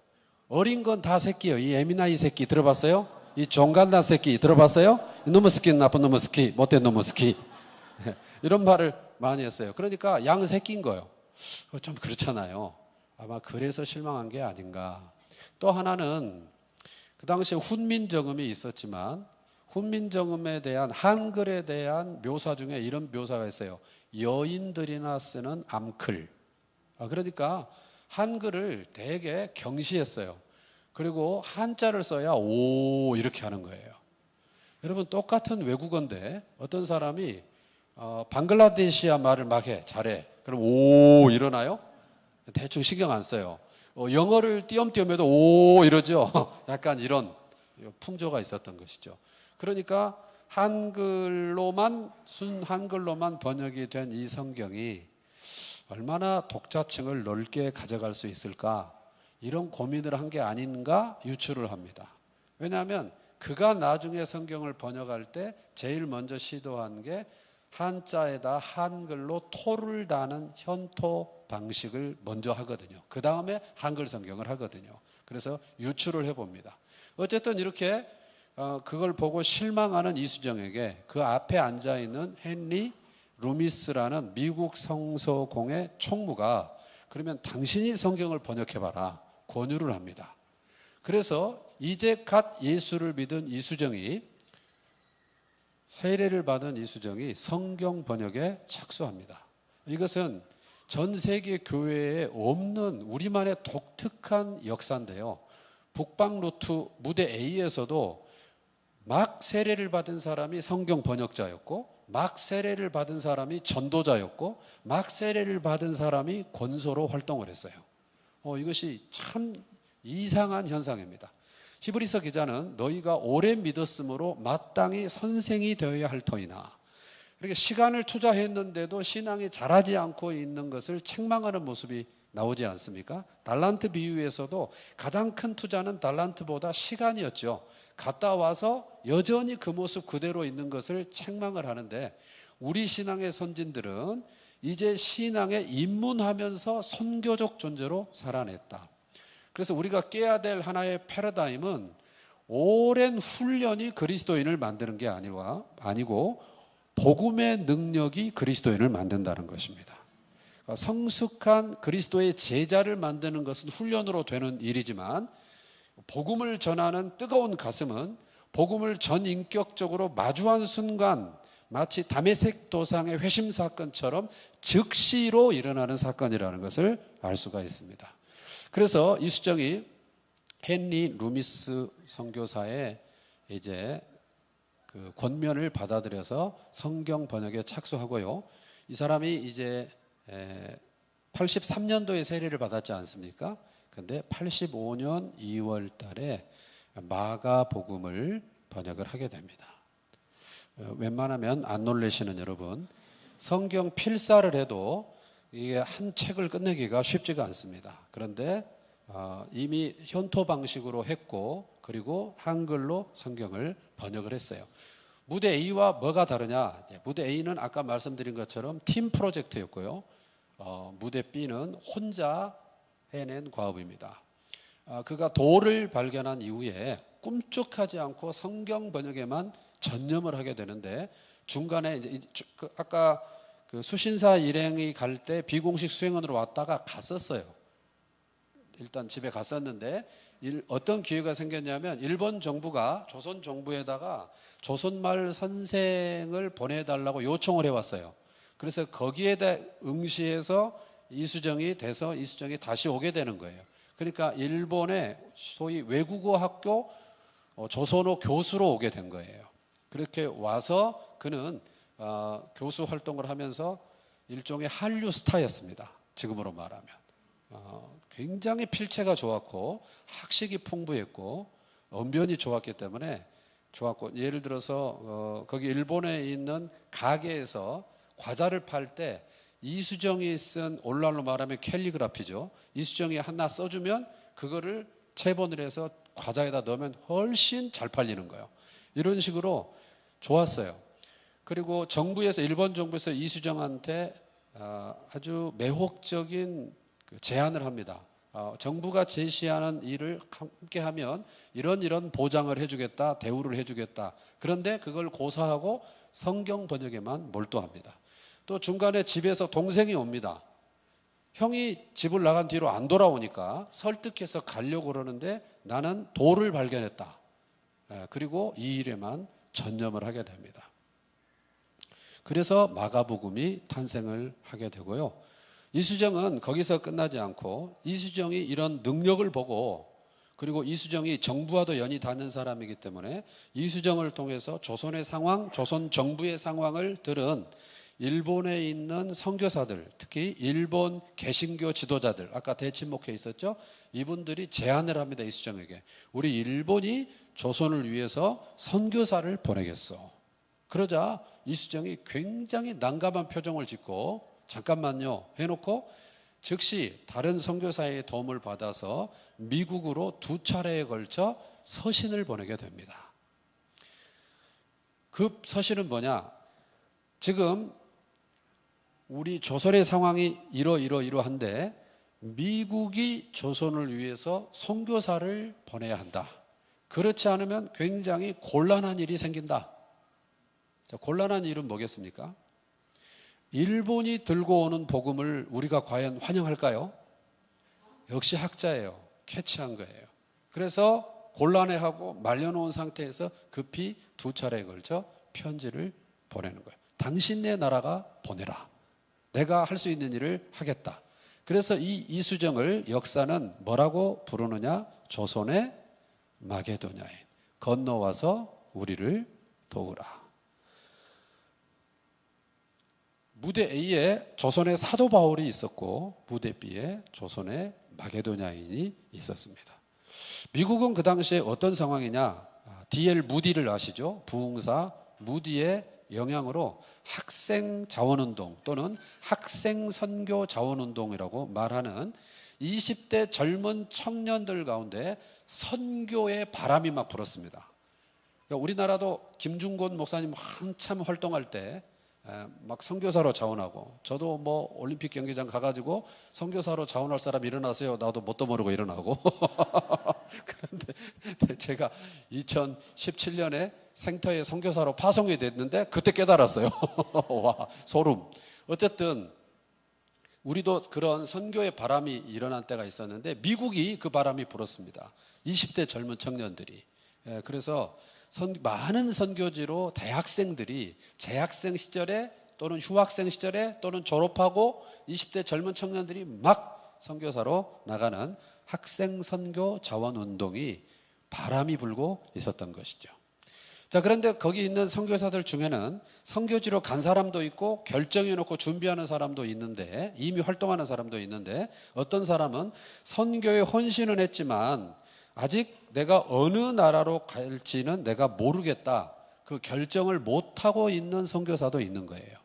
S1: 어린 건 다 새끼예요. 이 에미나이 새끼 들어봤어요? 이 종간다 새끼 들어봤어요? 이놈의 새끼는 나쁜 놈의 새끼, 못된 놈의 새끼. 이런 말을 많이 했어요. 그러니까 양새끼인 거예요. 좀 그렇잖아요. 아마 그래서 실망한 게 아닌가. 또 하나는 그 당시에 훈민정음이 있었지만 훈민정음에 대한 한글에 대한 묘사 중에 이런 묘사가 있어요. 여인들이나 쓰는 암클. 그러니까 한글을 되게 경시했어요. 그리고 한자를 써야 오 이렇게 하는 거예요. 여러분 똑같은 외국어인데 어떤 사람이 방글라데시아 말을 막 잘해. 그럼 오 이러나요? 대충 신경 안 써요. 영어를 띄엄띄엄 해도 오 이러죠. 약간 이런 풍조가 있었던 것이죠. 그러니까 순 한글로만 번역이 된 이 성경이 얼마나 독자층을 넓게 가져갈 수 있을까 이런 고민을 한 게 아닌가 유추를 합니다. 왜냐하면 그가 나중에 성경을 번역할 때 제일 먼저 시도한 게 한자에다 한글로 토를 다는 현토 방식을 먼저 하거든요. 그 다음에 한글 성경을 하거든요. 그래서 유출을 해봅니다. 어쨌든 이렇게 그걸 보고 실망하는 이수정에게 그 앞에 앉아있는 헨리 루미스라는 미국 성서공회 총무가 그러면 당신이 성경을 번역해봐라 권유를 합니다. 그래서 이제 갓 예수를 믿은 이수정이 세례를 받은 이수정이 성경 번역에 착수합니다. 이것은 전 세계 교회에 없는 우리만의 독특한 역사인데요. 북방 루트 무대 A에서도 막 세례를 받은 사람이 성경 번역자였고, 막 세례를 받은 사람이 전도자였고, 막 세례를 받은 사람이 권소로 활동을 했어요. 이것이 참 이상한 현상입니다. 히브리서 기자는 너희가 오래 믿었으므로 마땅히 선생이 되어야 할 터이나, 이렇게 시간을 투자했는데도 신앙이 자라지 않고 있는 것을 책망하는 모습이 나오지 않습니까? 달란트 비유에서도 가장 큰 투자는 달란트보다 시간이었죠. 갔다 와서 여전히 그 모습 그대로 있는 것을 책망을 하는데, 우리 신앙의 선진들은 이제 신앙에 입문하면서 선교적 존재로 살아냈다. 그래서 우리가 깨야 될 하나의 패러다임은 오랜 훈련이 그리스도인을 만드는 게 아니고 복음의 능력이 그리스도인을 만든다는 것입니다. 성숙한 그리스도의 제자를 만드는 것은 훈련으로 되는 일이지만, 복음을 전하는 뜨거운 가슴은 복음을 전인격적으로 마주한 순간 마치 다메섹 도상의 회심 사건처럼 즉시로 일어나는 사건이라는 것을 알 수가 있습니다. 그래서 이수정이 헨리 루미스 선교사의 이제 그 권면을 받아들여서 성경 번역에 착수하고요. 이 사람이 이제 83년도에 세례를 받았지 않습니까? 근데 85년 2월 달에 마가복음을 번역을 하게 됩니다. 웬만하면 안 놀라시는 여러분, 성경 필사를 해도 이게 한 책을 끝내기가 쉽지가 않습니다. 그런데 이미 현토 방식으로 했고, 그리고 한글로 성경을 번역을 했어요. 무대 A와 뭐가 다르냐? 무대 A는 아까 말씀드린 것처럼 팀 프로젝트였고요. 무대 B는 혼자 해낸 과업입니다. 그가 도를 발견한 이후에 꿈쩍하지 않고 성경 번역에만 전념을 하게 되는데, 중간에 이제 아까 그 수신사 일행이 갈 때 비공식 수행원으로 왔다가 갔었어요. 일단 집에 갔었는데 어떤 기회가 생겼냐면, 일본 정부가 조선 정부에다가 조선말 선생을 보내달라고 요청을 해왔어요. 그래서 거기에 응시해서 이수정이 돼서 이수정이 다시 오게 되는 거예요. 그러니까 일본의 소위 외국어 학교 조선어 교수로 오게 된 거예요. 그렇게 와서 그는 교수 활동을 하면서 일종의 한류 스타였습니다. 지금으로 말하면 굉장히 필체가 좋았고 학식이 풍부했고 언변이 좋았기 때문에 좋았고, 예를 들어서 거기 일본에 있는 가게에서 과자를 팔 때 이수정이 쓴, 오늘날로 말하면 캘리그라피죠. 이수정이 하나 써주면 그거를 체본을 해서 과자에다 넣으면 훨씬 잘 팔리는 거예요. 이런 식으로 좋았어요. 그리고 일본 정부에서 이수정한테 아주 매혹적인 제안을 합니다. 정부가 제시하는 일을 함께 하면 이런 보장을 해주겠다, 대우를 해주겠다. 그런데 그걸 고사하고 성경 번역에만 몰두합니다. 또 중간에 집에서 동생이 옵니다. 형이 집을 나간 뒤로 안 돌아오니까 설득해서 가려고 그러는데 나는 도를 발견했다. 그리고 이 일에만 전념을 하게 됩니다. 그래서 마가복음이 탄생을 하게 되고요. 이수정은 거기서 끝나지 않고, 이수정이 이런 능력을 보고, 그리고 이수정이 정부와도 연이 닿는 사람이기 때문에 이수정을 통해서 조선의 상황, 조선 정부의 상황을 들은 일본에 있는 선교사들, 특히 일본 개신교 지도자들, 아까 대침목회 있었죠? 이분들이 제안을 합니다. 이수정에게. 우리 일본이 조선을 위해서 선교사를 보내겠어. 그러자 이수정이 굉장히 난감한 표정을 짓고 잠깐만요 해놓고 즉시 다른 선교사의 도움을 받아서 미국으로 2차례에 걸쳐 서신을 보내게 됩니다. 그 서신은 뭐냐? 지금 우리 조선의 상황이 이러한데 미국이 조선을 위해서 선교사를 보내야 한다. 그렇지 않으면 굉장히 곤란한 일이 생긴다. 자, 곤란한 일은 뭐겠습니까? 일본이 들고 오는 복음을 우리가 과연 환영할까요? 역시 학자예요. 캐치한 거예요. 그래서 곤란해하고 말려놓은 상태에서 급히 2차례에 걸쳐 편지를 보내는 거예요. 당신네 나라가 보내라. 내가 할 수 있는 일을 하겠다. 그래서 이 이수정을 역사는 뭐라고 부르느냐? 조선의 마게도냐인. 건너와서 우리를 도우라. 무대 A에 조선의 사도 바울이 있었고 무대 B에 조선의 마게도냐인이 있었습니다. 미국은 그 당시에 어떤 상황이냐? D.L. 무디를 아시죠? 부흥사 무디의 영향으로 학생 자원운동 또는 학생 선교 자원운동이라고 말하는 20대 젊은 청년들 가운데 선교의 바람이 막 불었습니다. 그러니까 우리나라도 김중곤 목사님 한참 활동할 때 막 선교사로 자원하고, 저도 뭐 올림픽 경기장 가가지고 선교사로 자원할 사람 일어나세요. 나도 뭣도 모르고 일어나고. 그런데 제가 2017년에 생터에 선교사로 파송이 됐는데 그때 깨달았어요. 와, 소름. 어쨌든 우리도 그런 선교의 바람이 일어난 때가 있었는데 미국이 그 바람이 불었습니다. 20대 젊은 청년들이. 그래서 많은 선교지로 대학생들이 재학생 시절에 또는 휴학생 시절에 또는 졸업하고 20대 젊은 청년들이 막 선교사로 나가는 학생 선교 자원 운동이 바람이 불고 있었던 것이죠. 자, 그런데 거기 있는 선교사들 중에는 선교지로 간 사람도 있고 결정해 놓고 준비하는 사람도 있는데, 이미 활동하는 사람도 있는데, 어떤 사람은 선교에 헌신은 했지만 아직 내가 어느 나라로 갈지는 내가 모르겠다. 그 결정을 못하고 있는 선교사도 있는 거예요.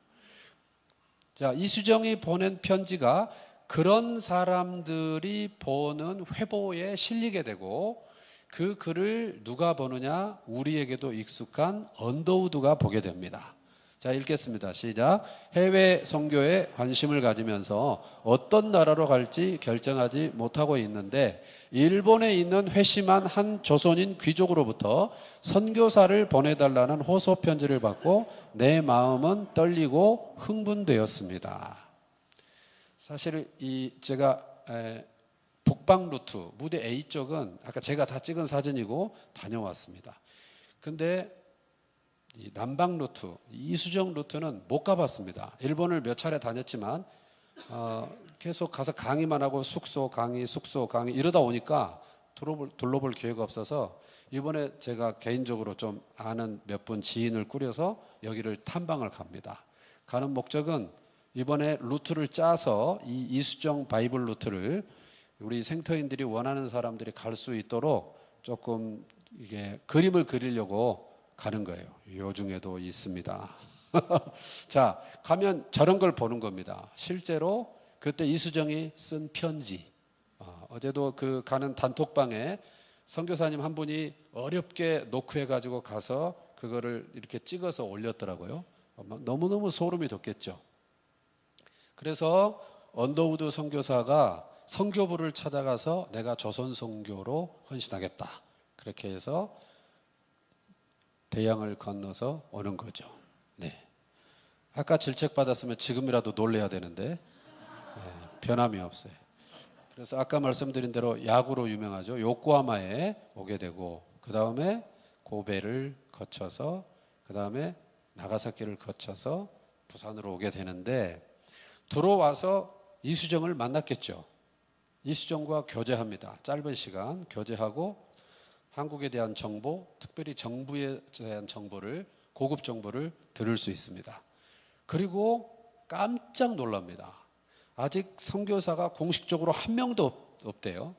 S1: 자, 이수정이 보낸 편지가 그런 사람들이 보는 회보에 실리게 되고, 그 글을 누가 보느냐? 우리에게도 익숙한 언더우드가 보게 됩니다. 자, 읽겠습니다. 시작. 해외 선교에 관심을 가지면서 어떤 나라로 갈지 결정하지 못하고 있는데 일본에 있는 회심한 한 조선인 귀족으로부터 선교사를 보내달라는 호소 편지를 받고 내 마음은 떨리고 흥분되었습니다. 사실 제가 북방 루트 무대 A 쪽은 아까 제가 다 찍은 사진이고 다녀왔습니다. 근데 이 남방 루트, 이수정 루트는 못 가봤습니다. 일본을 몇 차례 다녔지만 계속 가서 강의만 하고 숙소 강의 이러다 오니까 둘러볼 기회가 없어서 이번에 제가 개인적으로 좀 아는 몇 분 지인을 꾸려서 여기를 탐방을 갑니다. 가는 목적은 이번에 루트를 짜서 이 이수정 바이블 루트를 우리 생터인들이 원하는 사람들이 갈 수 있도록 조금 이게 그림을 그리려고 가는 거예요. 요 중에도 있습니다. 자, 가면 저런 걸 보는 겁니다. 실제로 그때 이수정이 쓴 편지. 어제도 그 가는 단톡방에 선교사님 한 분이 어렵게 노크해가지고 가서 그거를 이렇게 찍어서 올렸더라고요. 너무너무 소름이 돋겠죠. 그래서 언더우드 선교사가 선교부를 찾아가서 내가 조선 선교로 헌신하겠다. 그렇게 해서 대양을 건너서 오는 거죠. 네. 아까 질책받았으면 지금이라도 놀래야 되는데 변함이 없어요. 그래서 아까 말씀드린 대로 야구로 유명하죠. 요코하마에 오게 되고 그 다음에 고베를 거쳐서 그 다음에 나가사키를 거쳐서 부산으로 오게 되는데 들어와서 이수정을 만났겠죠. 이수정과 교제합니다. 짧은 시간 교제하고 한국에 대한 정보, 특별히 정부에 대한 정보를, 고급 정보를 들을 수 있습니다. 그리고 깜짝 놀랍니다. 아직 선교사가 공식적으로 한 명도 없대요.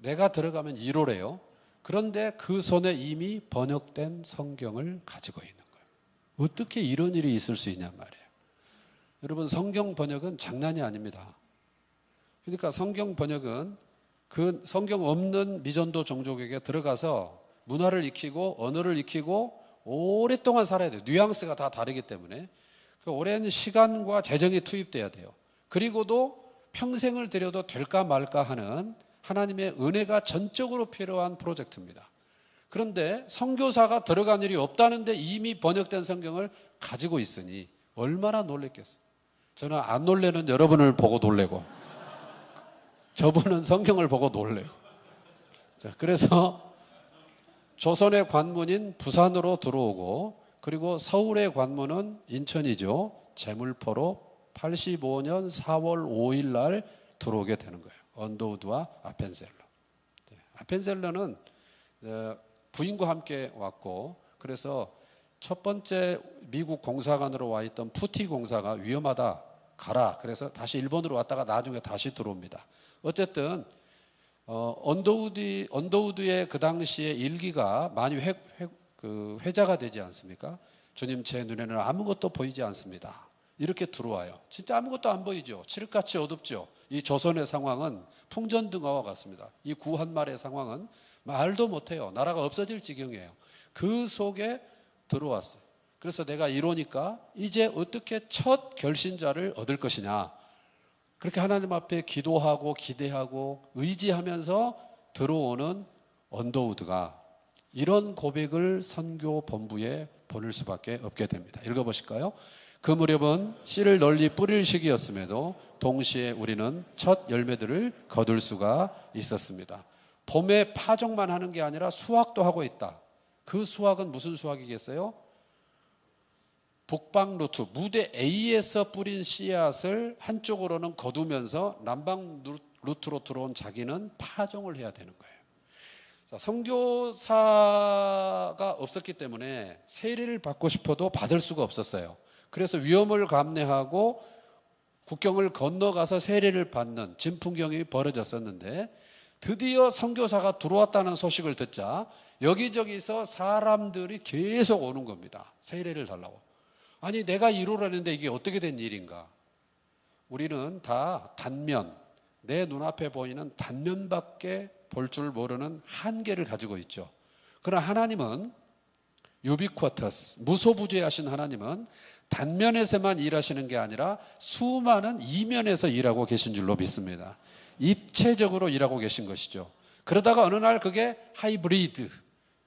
S1: 내가 들어가면 1호래요. 그런데 그 손에 이미 번역된 성경을 가지고 있는 거예요. 어떻게 이런 일이 있을 수 있냔 말이에요. 여러분, 성경 번역은 장난이 아닙니다. 그러니까 성경 번역은 그 성경 없는 미전도 종족에게 들어가서 문화를 익히고 언어를 익히고 오랫동안 살아야 돼요. 뉘앙스가 다 다르기 때문에. 그 오랜 시간과 재정이 투입돼야 돼요. 그리고도 평생을 들여도 될까 말까 하는 하나님의 은혜가 전적으로 필요한 프로젝트입니다. 그런데 선교사가 들어간 일이 없다는데 이미 번역된 성경을 가지고 있으니 얼마나 놀랬겠어요. 저는 안 놀래는 여러분을 보고 놀래고 저분은 성경을 보고 놀래요. 자, 그래서 조선의 관문인 부산으로 들어오고, 그리고 서울의 관문은 인천이죠. 제물포로 85년 4월 5일 날 들어오게 되는 거예요. 언더우드와 아펜셀러. 아펜셀러는 부인과 함께 왔고, 그래서 첫 번째 미국 공사관으로 와 있던 푸티 공사가 위험하다, 가라. 그래서 다시 일본으로 왔다가 나중에 다시 들어옵니다. 어쨌든 언더우드의 그 당시에 일기가 많이 회자가 되지 않습니까? 주님, 제 눈에는 아무것도 보이지 않습니다. 이렇게 들어와요. 진짜 아무것도 안 보이죠. 칠흑같이 어둡죠. 이 조선의 상황은 풍전등화와 같습니다. 이 구한말의 상황은 말도 못해요. 나라가 없어질 지경이에요. 그 속에 들어왔어요. 그래서 내가 이러니까 이제 어떻게 첫 결신자를 얻을 것이냐, 그렇게 하나님 앞에 기도하고 기대하고 의지하면서 들어오는 언더우드가 이런 고백을 선교 본부에 보낼 수밖에 없게 됩니다. 읽어보실까요? 그 무렵은 씨를 널리 뿌릴 시기였음에도 동시에 우리는 첫 열매들을 거둘 수가 있었습니다. 봄에 파종만 하는 게 아니라 수확도 하고 있다. 그 수확은 무슨 수확이겠어요? 북방 루트, 무대 A에서 뿌린 씨앗을 한쪽으로는 거두면서 남방 루트로 들어온 자기는 파종을 해야 되는 거예요. 자, 선교사가 없었기 때문에 세례를 받고 싶어도 받을 수가 없었어요. 그래서 위험을 감내하고 국경을 건너가서 세례를 받는 진풍경이 벌어졌었는데, 드디어 선교사가 들어왔다는 소식을 듣자 여기저기서 사람들이 계속 오는 겁니다. 세례를 달라고. 아니, 내가 이루라는데 이게 어떻게 된 일인가? 우리는 다 단면, 내 눈앞에 보이는 단면밖에 볼 줄 모르는 한계를 가지고 있죠. 그러나 하나님은 유비쿼터스, 무소부재하신 하나님은 단면에서만 일하시는 게 아니라 수많은 이면에서 일하고 계신 줄로 믿습니다. 입체적으로 일하고 계신 것이죠. 그러다가 어느 날 그게 하이브리드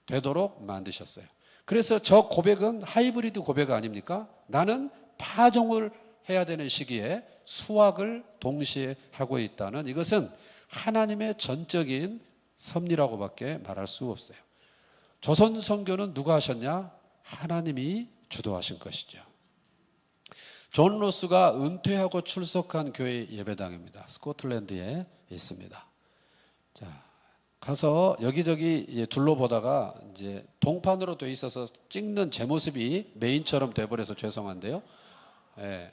S1: 되도록 만드셨어요. 그래서 저 고백은 하이브리드 고백 아닙니까? 나는 파종을 해야 되는 시기에 수확을 동시에 하고 있다는, 이것은 하나님의 전적인 섭리라고밖에 말할 수 없어요. 조선 선교는 누가 하셨냐? 하나님이 주도하신 것이죠. 존 로스가 은퇴하고 출석한 교회 예배당입니다. 스코틀랜드에 있습니다. 자, 가서 여기저기 둘러보다가 이제 동판으로 돼 있어서 찍는 제 모습이 메인처럼 돼버려서 죄송한데요. 예.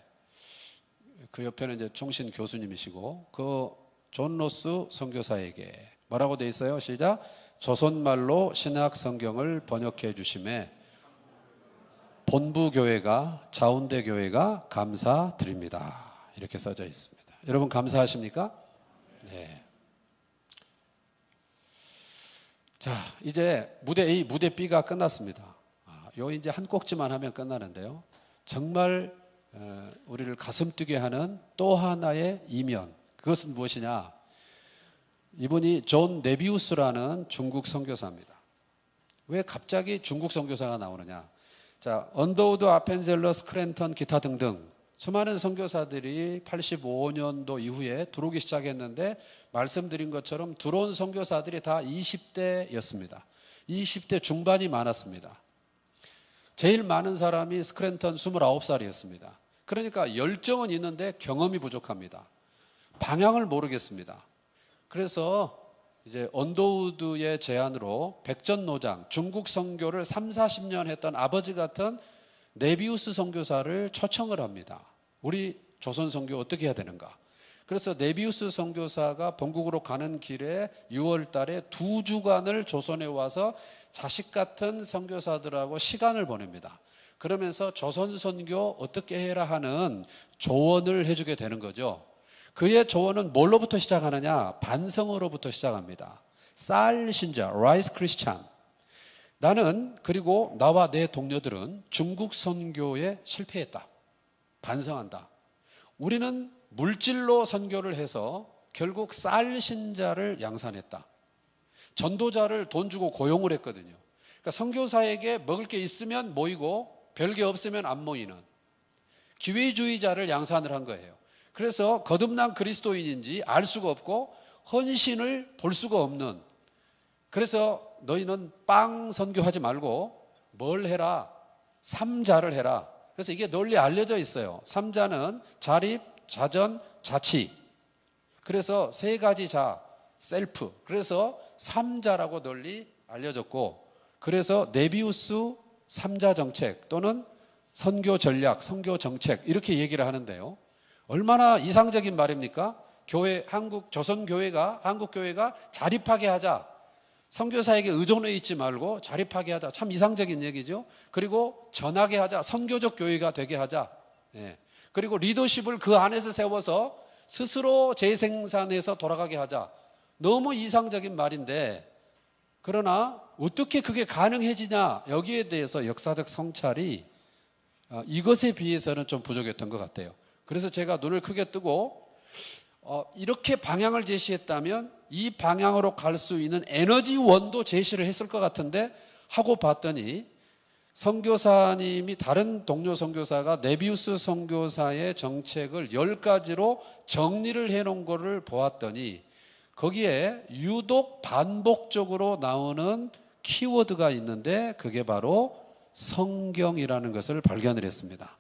S1: 그 옆에는 이제 총신 교수님이시고, 그 존 로스 선교사에게 뭐라고 돼 있어요? 시작. 조선말로 신약 성경을 번역해 주심에 본부 교회가, 자운대 교회가 감사드립니다. 이렇게 써져 있습니다. 여러분 감사하십니까? 네. 자, 이제 무대 A, 무대 B가 끝났습니다. 요 이제 한 꼭지만 하면 끝나는데요. 정말 우리를 가슴 뛰게 하는 또 하나의 이면, 그것은 무엇이냐? 이분이 존 네비우스라는 중국 선교사입니다. 왜 갑자기 중국 선교사가 나오느냐? 자, 언더우드, 아펜젤러, 스크랜턴, 기타 등등 수많은 선교사들이 85년도 이후에 들어오기 시작했는데, 말씀드린 것처럼 들어온 선교사들이 다 20대였습니다. 20대 중반이 많았습니다. 제일 많은 사람이 스크랜턴 29살이었습니다. 그러니까 열정은 있는데 경험이 부족합니다. 방향을 모르겠습니다. 그래서 이제 언더우드의 제안으로 백전노장, 중국 선교를 30-40년 했던 아버지 같은 네비우스 선교사를 초청을 합니다. 우리 조선 선교 어떻게 해야 되는가? 그래서 네비우스 선교사가 본국으로 가는 길에 6월 달에 2주간을 조선에 와서 자식 같은 선교사들하고 시간을 보냅니다. 그러면서 조선 선교 어떻게 해라 하는 조언을 해주게 되는 거죠. 그의 조언은 뭘로부터 시작하느냐? 반성으로부터 시작합니다. 쌀 신자, 라이스 크리스찬. 나는, 그리고 나와 내 동료들은 중국 선교에 실패했다. 반성한다. 우리는 물질로 선교를 해서 결국 쌀 신자를 양산했다. 전도자를 돈 주고 고용을 했거든요. 그러니까 선교사에게 먹을 게 있으면 모이고 별게 없으면 안 모이는 기회주의자를 양산을 한 거예요. 그래서 거듭난 그리스도인인지 알 수가 없고 헌신을 볼 수가 없는, 그래서 너희는 빵 선교하지 말고 뭘 해라? 삼자를 해라. 그래서 이게 널리 알려져 있어요. 삼자는 자립, 자전, 자치. 그래서 세 가지 자, 셀프. 그래서 삼자라고 널리 알려졌고, 그래서 네비우스 삼자 정책 또는 선교 전략, 선교 정책 이렇게 얘기를 하는데요. 얼마나 이상적인 말입니까? 교회, 한국 조선교회가, 한국교회가 자립하게 하자. 선교사에게 의존해 있지 말고 자립하게 하자. 참 이상적인 얘기죠. 그리고 전하게 하자. 선교적 교회가 되게 하자. 예. 그리고 리더십을 그 안에서 세워서 스스로 재생산해서 돌아가게 하자. 너무 이상적인 말인데, 그러나 어떻게 그게 가능해지냐, 여기에 대해서 역사적 성찰이 이것에 비해서는 좀 부족했던 것 같아요. 그래서 제가 눈을 크게 뜨고 이렇게 방향을 제시했다면 이 방향으로 갈 수 있는 에너지원도 제시를 했을 것 같은데, 하고 봤더니 선교사님이, 다른 동료 선교사가 네비우스 선교사의 정책을 10가지로 정리를 해놓은 거를 보았더니 거기에 유독 반복적으로 나오는 키워드가 있는데 그게 바로 성경이라는 것을 발견을 했습니다.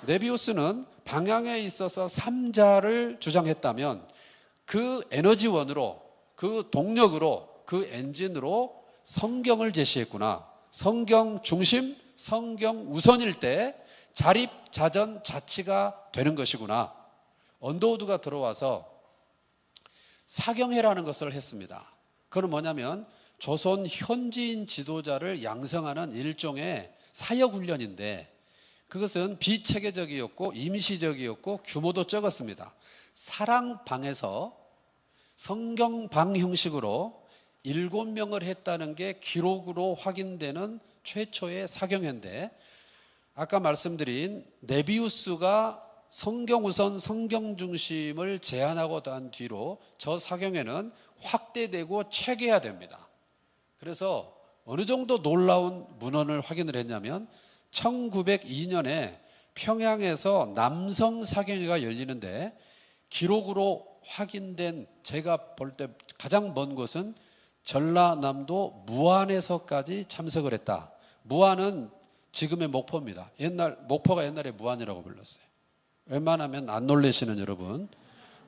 S1: 네비우스는 방향에 있어서 삼자를 주장했다면 그 에너지원으로, 그 동력으로, 그 엔진으로 성경을 제시했구나. 성경 중심, 성경 우선일 때 자립, 자전, 자치가 되는 것이구나. 언더우드가 들어와서 사경회라는 것을 했습니다. 그건 뭐냐면 조선 현지인 지도자를 양성하는 일종의 사역훈련인데, 그것은 비체계적이었고 임시적이었고 규모도 적었습니다. 사랑방에서 성경방 형식으로 7명을 했다는 게 기록으로 확인되는 최초의 사경회인데, 아까 말씀드린 네비우스가 성경 우선 성경 중심을 제안하고 난 뒤로 저 사경회는 확대되고 체계화됩니다. 그래서 어느 정도 놀라운 문헌을 확인을 했냐면 1902년에 평양에서 남성 사경회가 열리는데, 기록으로 확인된, 제가 볼 때 가장 먼 곳은 전라남도 무안에서까지 참석을 했다. 무안은 지금의 목포입니다. 목포가 옛날에 무안이라고 불렀어요. 웬만하면 안 놀라시는 여러분,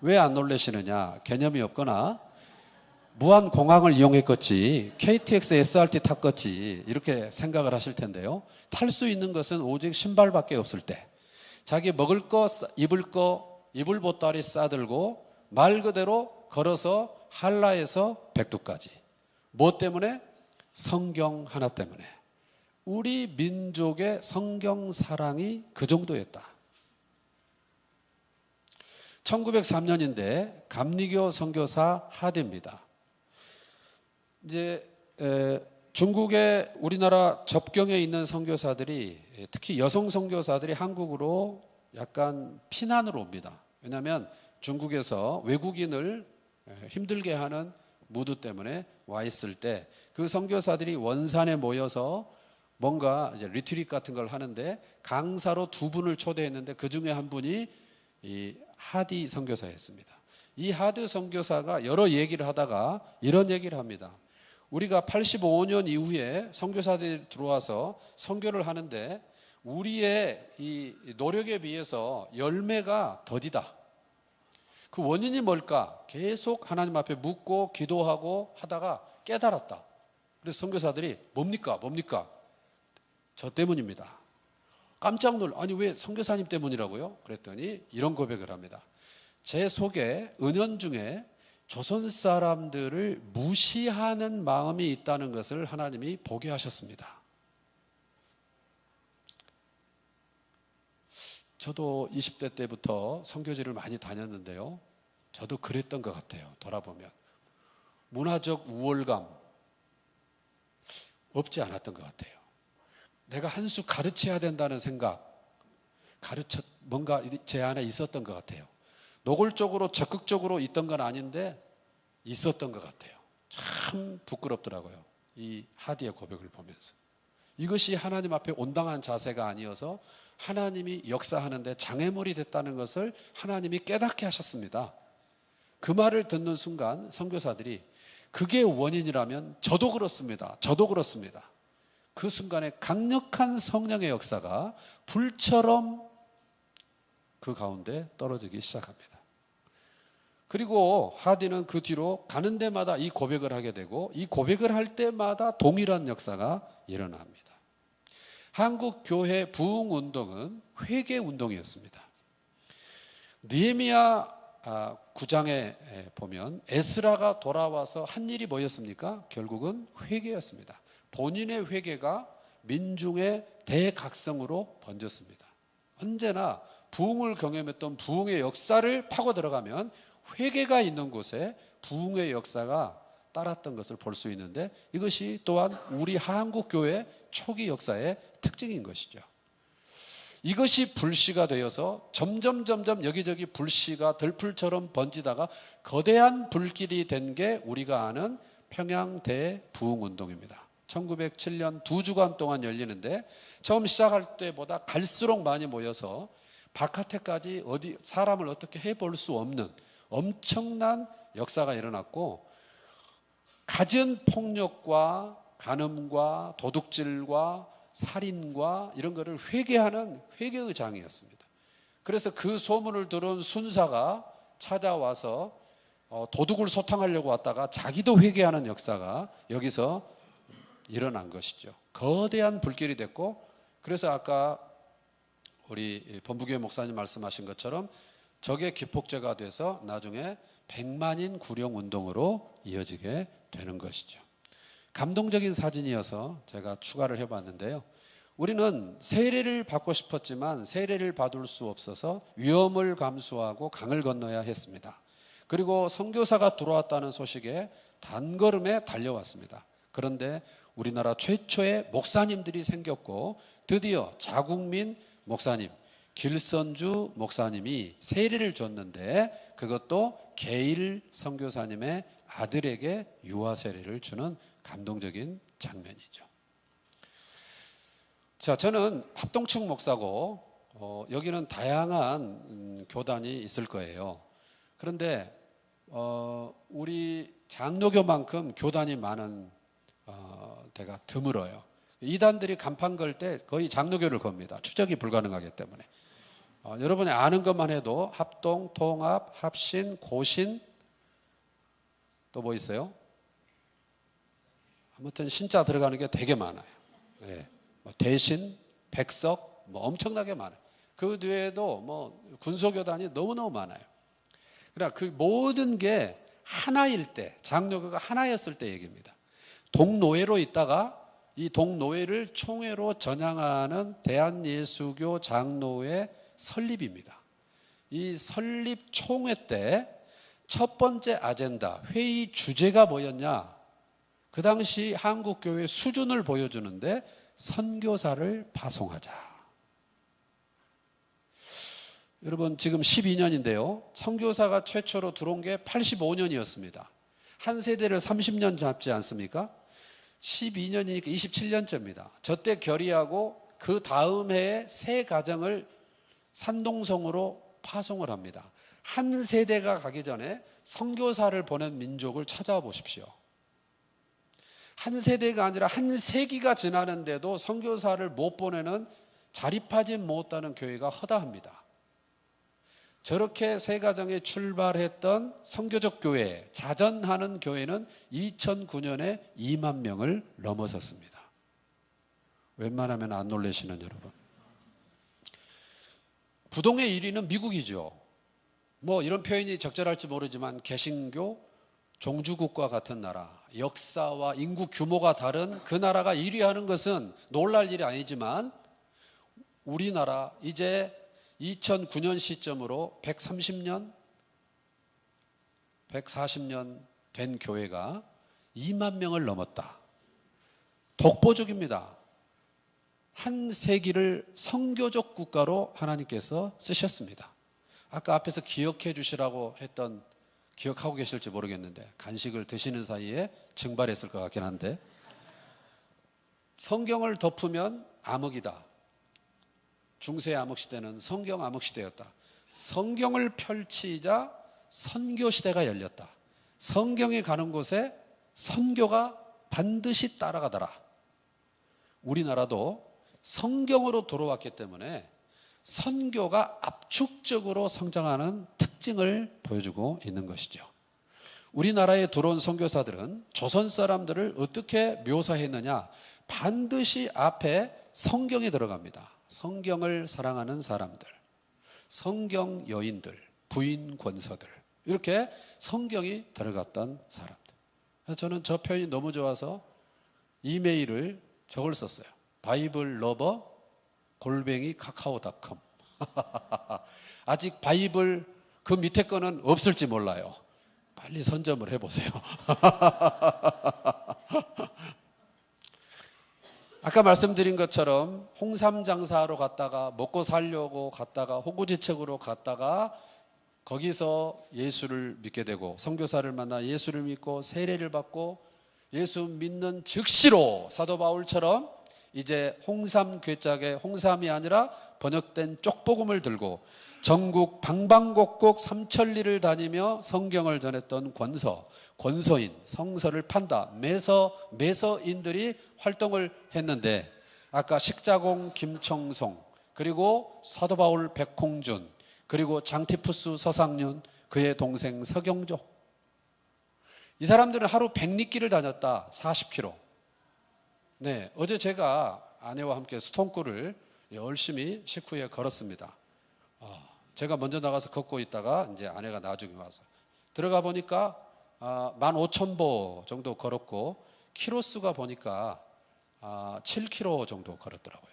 S1: 왜 안 놀라시느냐? 개념이 없거나 무안 공항을 이용했겠지, KTX, SRT 탔겠지, 이렇게 생각을 하실 텐데요. 탈 수 있는 것은 오직 신발밖에 없을 때, 자기 먹을 거, 입을 거, 이불 보따리 싸들고 말 그대로 걸어서 한라에서 백두까지. 뭐 때문에? 성경 하나 때문에. 우리 민족의 성경 사랑이 그 정도였다. 1903년인데 감리교 선교사 하드입니다. 이제 중국의 우리나라 접경에 있는 선교사들이, 특히 여성 선교사들이 한국으로 약간 피난으로 옵니다. 왜냐하면 중국에서 외국인을 힘들게 하는 무드 때문에 와 있을 때 그 선교사들이 원산에 모여서 뭔가 이제 리트릿 같은 걸 하는데, 강사로 2분을 초대했는데 그 중에 한 분이 이 하디 선교사였습니다. 이 하드 선교사가 여러 얘기를 하다가 이런 얘기를 합니다. 우리가 85년 이후에 선교사들이 들어와서 선교를 하는데 우리의 이 노력에 비해서 열매가 더디다. 그 원인이 뭘까? 계속 하나님 앞에 묻고 기도하고 하다가 깨달았다. 그래서 선교사들이 뭡니까? 저 때문입니다. 깜짝 놀라. 아니 왜 선교사님 때문이라고요? 그랬더니 이런 고백을 합니다. 제 속에 은연중에 조선 사람들을 무시하는 마음이 있다는 것을 하나님이 보게 하셨습니다. 저도 20대 때부터 선교지를 많이 다녔는데요, 저도 그랬던 것 같아요. 돌아보면 문화적 우월감 없지 않았던 것 같아요. 내가 한 수 가르쳐야 된다는 생각, 뭔가 제 안에 있었던 것 같아요. 노골적으로 적극적으로 있던 건 아닌데 있었던 것 같아요. 참 부끄럽더라고요. 이 하디의 고백을 보면서. 이것이 하나님 앞에 온당한 자세가 아니어서 하나님이 역사하는데 장애물이 됐다는 것을 하나님이 깨닫게 하셨습니다. 그 말을 듣는 순간 선교사들이 그게 원인이라면 저도 그렇습니다. 저도 그렇습니다. 그 순간에 강력한 성령의 역사가 불처럼 그 가운데 떨어지기 시작합니다. 그리고 하디는 그 뒤로 가는 데마다 이 고백을 하게 되고 이 고백을 할 때마다 동일한 역사가 일어납니다. 한국 교회 부흥 운동은 회개 운동이었습니다. 느헤미야 9장에 보면 에스라가 돌아와서 한 일이 뭐였습니까? 결국은 회개였습니다. 본인의 회개가 민중의 대각성으로 번졌습니다. 언제나 부흥을 경험했던 부흥의 역사를 파고 들어가면 회개가 있는 곳에 부흥의 역사가 따랐던 것을 볼 수 있는데 이것이 또한 우리 한국교회 초기 역사의 특징인 것이죠. 이것이 불씨가 되어서 점점 여기저기 불씨가 들풀처럼 번지다가 거대한 불길이 된 게 우리가 아는 평양 대부흥운동입니다. 1907년 2주간 동안 열리는데 처음 시작할 때보다 갈수록 많이 모여서 바깥에까지 사람을 어떻게 해볼 수 없는 엄청난 역사가 일어났고 갖은 폭력과 간음과 도둑질과 살인과 이런 거를 회개하는 회개의 장이었습니다. 그래서 그 소문을 들은 순사가 찾아와서 도둑을 소탕하려고 왔다가 자기도 회개하는 역사가 여기서 일어난 것이죠. 거대한 불길이 됐고 그래서 아까 우리 본부교회 목사님 말씀하신 것처럼 저게 기폭제가 돼서 나중에 100만인 구령 운동으로 이어지게 되는 것이죠. 감동적인 사진이어서 제가 추가를 해봤는데요. 우리는 세례를 받고 싶었지만 세례를 받을 수 없어서 위험을 감수하고 강을 건너야 했습니다. 그리고 선교사가 들어왔다는 소식에 단걸음에 달려왔습니다. 그런데 우리나라 최초의 목사님들이 생겼고 드디어 자국민 목사님 길선주 목사님이 세례를 줬는데 그것도 게일 선교사님의 아들에게 유아 세례를 주는 감동적인 장면이죠. 자, 저는 합동층 목사고 여기는 다양한 교단이 있을 거예요. 그런데 우리 장로교만큼 교단이 많은 데가 드물어요. 이단들이 간판 걸 때 거의 장로교를 겁니다. 추적이 불가능하기 때문에. 여러분이 아는 것만 해도 합동, 통합, 합신, 고신 또 뭐 있어요? 아무튼 신자 들어가는 게 되게 많아요. 네. 대신, 백석 뭐 엄청나게 많아요. 그 뒤에도 뭐 군소교단이 너무너무 많아요. 그러니까 그 모든 게 하나일 때, 장로교가 하나였을 때 얘기입니다. 동노회로 있다가 이 동노회를 총회로 전향하는 대한예수교 장로회 설립입니다. 이 설립 총회 때 첫 번째 아젠다, 회의 주제가 뭐였냐? 그 당시 한국교회 수준을 보여주는데 선교사를 파송하자. 여러분 지금 12년인데요. 선교사가 최초로 들어온 게 85년이었습니다. 한 세대를 30년 잡지 않습니까? 12년이니까 27년째입니다. 저 때 결의하고 그 다음 해에 새 가정을 산동성으로 파송을 합니다. 한 세대가 가기 전에 선교사를 보낸 민족을 찾아와 보십시오. 한 세대가 아니라 한 세기가 지나는데도 선교사를 못 보내는 자립하지 못하는 교회가 허다합니다. 저렇게 새 가정에 출발했던 선교적 교회, 자전하는 교회는 2009년에 2만 명을 넘어섰습니다. 웬만하면 안 놀라시는 여러분. 부동의 1위는 미국이죠. 뭐 이런 표현이 적절할지 모르지만 개신교, 종주국과 같은 나라, 역사와 인구 규모가 다른 그 나라가 1위 하는 것은 놀랄 일이 아니지만 우리나라 이제 2009년 시점으로 130년, 140년 된 교회가 2만 명을 넘었다. 독보적입니다. 한 세기를 선교적 국가로 하나님께서 쓰셨습니다. 아까 앞에서 기억해 주시라고 했던, 기억하고 계실지 모르겠는데 간식을 드시는 사이에 증발했을 것 같긴 한데, 성경을 덮으면 암흑이다. 중세 암흑 시대는 성경 암흑 시대였다. 성경을 펼치자 선교 시대가 열렸다. 성경이 가는 곳에 선교가 반드시 따라가더라. 우리나라도 성경으로 돌아왔기 때문에 선교가 압축적으로 성장하는 특징을 보여주고 있는 것이죠. 우리나라에 들어온 선교사들은 조선 사람들을 어떻게 묘사했느냐? 반드시 앞에 성경이 들어갑니다. 성경을 사랑하는 사람들, 성경 여인들, 부인 권서들, 이렇게 성경이 들어갔던 사람들. 그래서 저는 저 표현이 너무 좋아서 이메일을 저걸 썼어요. 바이블 러버 @ 카카오.com. 아직 바이블 그 밑에 거는 없을지 몰라요. 빨리 선점을 해보세요. 아까 말씀드린 것처럼 홍삼 장사하러 갔다가, 먹고 살려고 갔다가, 호구지책으로 갔다가 거기서 예수를 믿게 되고, 선교사를 만나 예수를 믿고 세례를 받고, 예수 믿는 즉시로 사도 바울처럼 이제 홍삼 괴짝에 홍삼이 아니라 번역된 쪽복음을 들고 전국 방방곡곡 삼천리를 다니며 성경을 전했던 권서인, 성서를 판다, 매서인들이 활동을 했는데, 아까 식자공 김청송, 그리고 사도 바울 백홍준, 그리고 장티푸스 서상륜, 그의 동생 서경조, 이 사람들은 하루 100리길을 다녔다. 40km. 네, 어제 제가 아내와 함께 수통골을 열심히 식후에 걸었습니다. 제가 먼저 나가서 걷고 있다가 이제 아내가 나중에 와서 들어가 보니까 15,000보 정도 걸었고, 키로수가 보니까 7km 정도 걸었더라고요.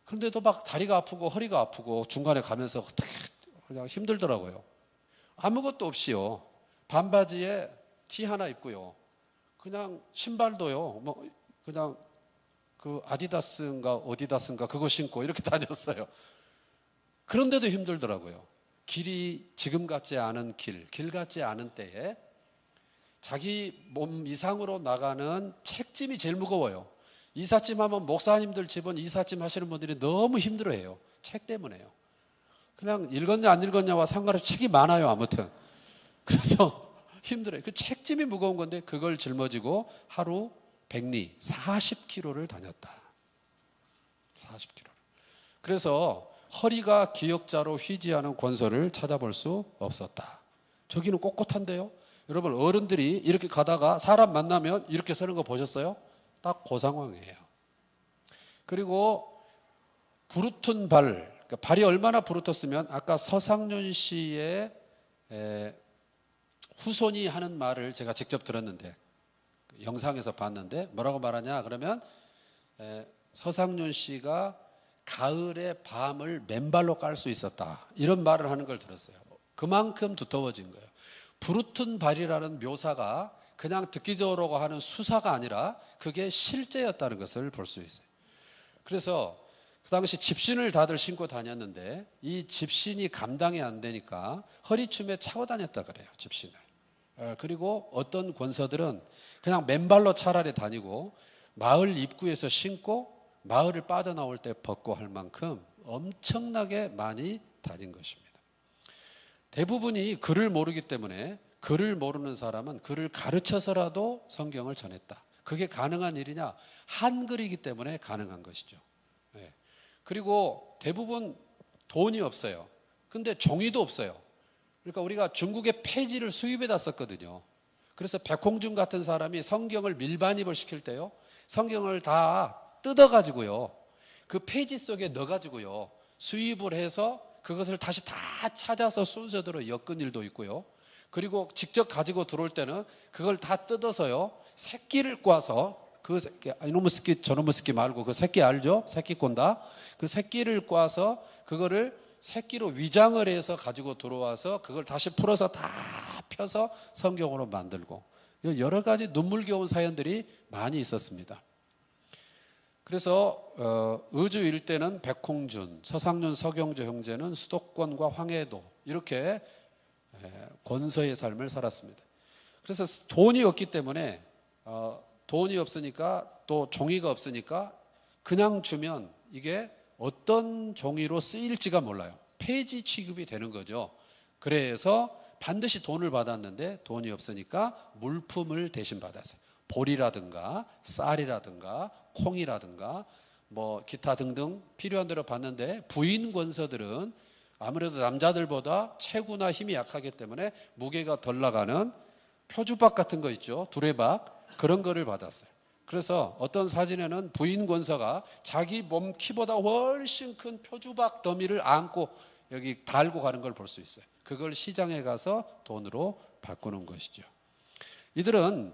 S1: 그런데도 막 다리가 아프고 허리가 아프고 중간에 가면서 그냥 힘들더라고요. 아무것도 없이요. 반바지에 티 하나 입고요. 그냥 신발도요. 뭐 그냥 그 아디다스인가 어디다스인가 그거 신고 이렇게 다녔어요. 그런데도 힘들더라고요. 길이 지금 같지 않은 길 같지 않은 때에 자기 몸 이상으로 나가는 책짐이 제일 무거워요. 이삿짐 하면 목사님들 집은 이삿짐 하시는 분들이 너무 힘들어해요. 책 때문에요. 그냥 읽었냐 안 읽었냐와 상관없이 책이 많아요. 아무튼 그래서 힘들어요. 그 책짐이 무거운 건데 그걸 짊어지고 하루 100리 40km를 다녔다. 40km. 그래서 허리가 기역자로 휘지하는 권서를 찾아볼 수 없었다. 저기는 꼿꼿한데요. 여러분, 어른들이 이렇게 가다가 사람 만나면 이렇게 서는 거 보셨어요? 딱 그 상황이에요. 그리고 부르튼 발, 그러니까 발이 얼마나 부르텄으면, 아까 서상륜 씨의 후손이 하는 말을 제가 직접 들었는데, 영상에서 봤는데 뭐라고 말하냐 그러면, 서상륜 씨가 가을에 밤을 맨발로 깔 수 있었다, 이런 말을 하는 걸 들었어요. 그만큼 두터워진 거예요. 부르튼 발이라는 묘사가 그냥 듣기적으로 하는 수사가 아니라 그게 실제였다는 것을 볼 수 있어요. 그래서 그 당시 집신을 다들 신고 다녔는데 이 집신이 감당이 안 되니까 허리춤에 차고 다녔다 그래요, 집신을. 그리고 어떤 권서들은 그냥 맨발로 차라리 다니고 마을 입구에서 신고 마을을 빠져나올 때 벗고 할 만큼 엄청나게 많이 다닌 것입니다. 대부분이 글을 모르기 때문에, 글을 모르는 사람은 글을 가르쳐서라도 성경을 전했다. 그게 가능한 일이냐? 한글이기 때문에 가능한 것이죠. 네. 그리고 대부분 돈이 없어요. 근데 종이도 없어요. 그러니까 우리가 중국의 폐지를 수입해다 썼거든요. 그래서 백홍준 같은 사람이 성경을 밀반입을 시킬 때요, 성경을 다 뜯어가지고요, 그 폐지 속에 넣어가지고요, 수입을 해서 그것을 다시 다 찾아서 순서대로 엮은 일도 있고요. 그리고 직접 가지고 들어올 때는 그걸 다 뜯어서요, 새끼를 꽈서, 그 새끼, 이놈의 새끼 저놈의 새끼 말고 그 새끼 알죠? 새끼 꼰다. 그 새끼를 꽈서 그거를 새끼로 위장을 해서 가지고 들어와서 그걸 다시 풀어서 다 펴서 성경으로 만들고, 여러 가지 눈물겨운 사연들이 많이 있었습니다. 그래서 의주 일대는 백홍준, 서상윤, 서경주 형제는 수도권과 황해도 이렇게 권서의 삶을 살았습니다. 그래서 돈이 없기 때문에 돈이 없으니까 또 종이가 없으니까 그냥 주면 이게 어떤 종이로 쓰일지가 몰라요. 폐지 취급이 되는 거죠. 그래서 반드시 돈을 받았는데 돈이 없으니까 물품을 대신 받았어요. 보리라든가 쌀이라든가 콩이라든가 뭐 기타 등등 필요한 대로 받는데 부인 권서들은 아무래도 남자들보다 체구나 힘이 약하기 때문에 무게가 덜 나가는 표주박 같은 거 있죠. 두레박 그런 거를 받았어요. 그래서 어떤 사진에는 부인 권서가 자기 몸 키보다 훨씬 큰 표주박 더미를 안고 여기 달고 가는 걸 볼 수 있어요. 그걸 시장에 가서 돈으로 바꾸는 것이죠. 이들은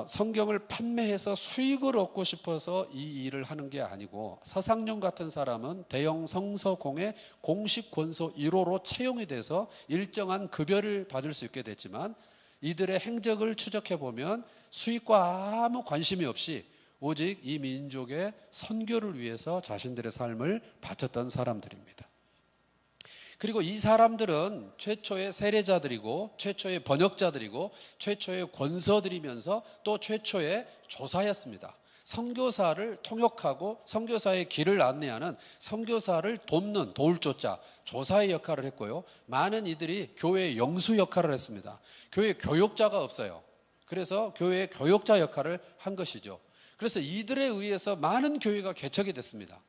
S1: 성경을 판매해서 수익을 얻고 싶어서 이 일을 하는 게 아니고 서상윤 같은 사람은 대형 성서공회 공식 권서 1호로 채용이 돼서 일정한 급여를 받을 수 있게 됐지만 이들의 행적을 추적해 보면 수익과 아무 관심이 없이 오직 이 민족의 선교를 위해서 자신들의 삶을 바쳤던 사람들입니다. 그리고 이 사람들은 최초의 세례자들이고 최초의 번역자들이고 최초의 권서들이면서 또 최초의 조사였습니다. 선교사를 통역하고 선교사의 길을 안내하는 선교사를 돕는 도울 조자 조사의 역할을 했고요. 많은 이들이 교회의 영수 역할을 했습니다. 교회 교역자가 없어요. 그래서 교회의 교역자 역할을 한 것이죠. 그래서 이들에 의해서 많은 교회가 개척이 됐습니다.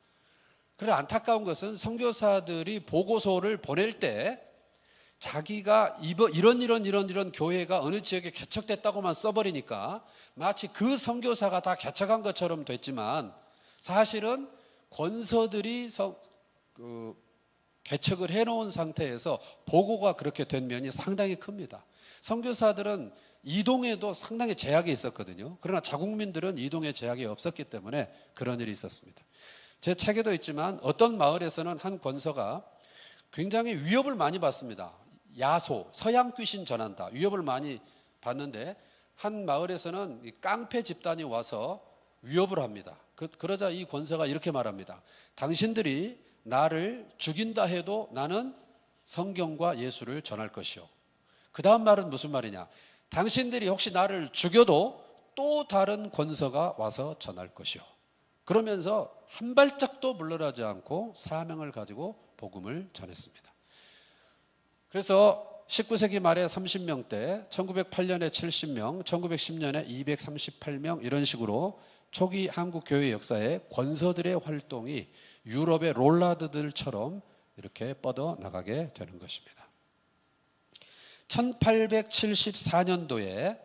S1: 그래 안타까운 것은 선교사들이 보고서를 보낼 때 자기가 이런 교회가 어느 지역에 개척됐다고만 써버리니까 마치 그 선교사가 다 개척한 것처럼 됐지만 사실은 권서들이 개척을 해놓은 상태에서 보고가 그렇게 된 면이 상당히 큽니다. 선교사들은 이동에도 상당히 제약이 있었거든요. 그러나 자국민들은 이동에 제약이 없었기 때문에 그런 일이 있었습니다. 제 책에도 있지만 어떤 마을에서는 한 권서가 굉장히 위협을 많이 받습니다. 야소, 서양 귀신 전한다. 위협을 많이 받는데 한 마을에서는 깡패 집단이 와서 위협을 합니다. 그러자 이 권서가 이렇게 말합니다. 당신들이 나를 죽인다 해도 나는 성경과 예수를 전할 것이요. 그 다음 말은 무슨 말이냐. 당신들이 혹시 나를 죽여도 또 다른 권서가 와서 전할 것이요. 그러면서 한 발짝도 물러나지 않고 사명을 가지고 복음을 전했습니다. 그래서 19세기 말에 30명대, 1908년에 70명, 1910년에 238명 이런 식으로 초기 한국 교회 역사에 권서들의 활동이 유럽의 롤라드들처럼 이렇게 뻗어 나가게 되는 것입니다. 1874년도에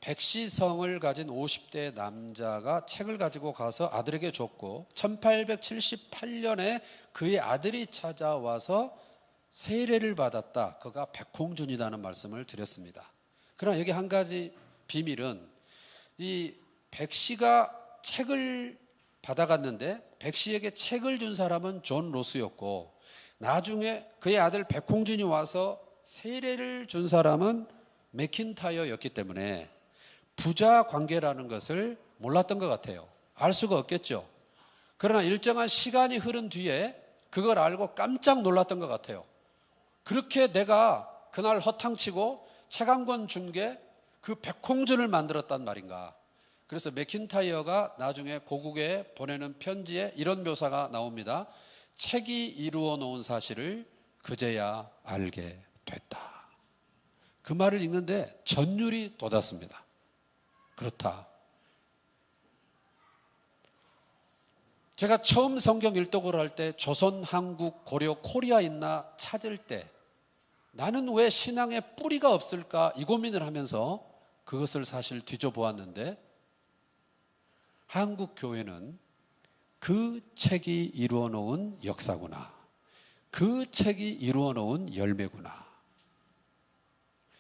S1: 백시성을 가진 50대 남자가 책을 가지고 가서 아들에게 줬고 1878년에 그의 아들이 찾아와서 세례를 받았다. 그가 백홍준이라는 말씀을 드렸습니다. 그러나 여기 한 가지 비밀은 이 백시가 책을 받아갔는데 백시에게 책을 준 사람은 존 로스였고 나중에 그의 아들 백홍준이 와서 세례를 준 사람은 맥킨타이어였기 때문에 부자 관계라는 것을 몰랐던 것 같아요. 알 수가 없겠죠. 그러나 일정한 시간이 흐른 뒤에 그걸 알고 깜짝 놀랐던 것 같아요. 그렇게 내가 그날 허탕치고 책 한 권 준 게 그 백홍준을 만들었단 말인가. 그래서 맥킨타이어가 나중에 고국에 보내는 편지에 이런 묘사가 나옵니다. 책이 이루어 놓은 사실을 그제야 알게 됐다. 그 말을 읽는데 전율이 돋았습니다. 그렇다. 제가 처음 성경 일독을 할 때 조선, 한국, 고려, 코리아 있나 찾을 때 나는 왜 신앙에 뿌리가 없을까 이 고민을 하면서 그것을 사실 뒤져보았는데 한국 교회는 그 책이 이루어 놓은 역사구나. 그 책이 이루어 놓은 열매구나.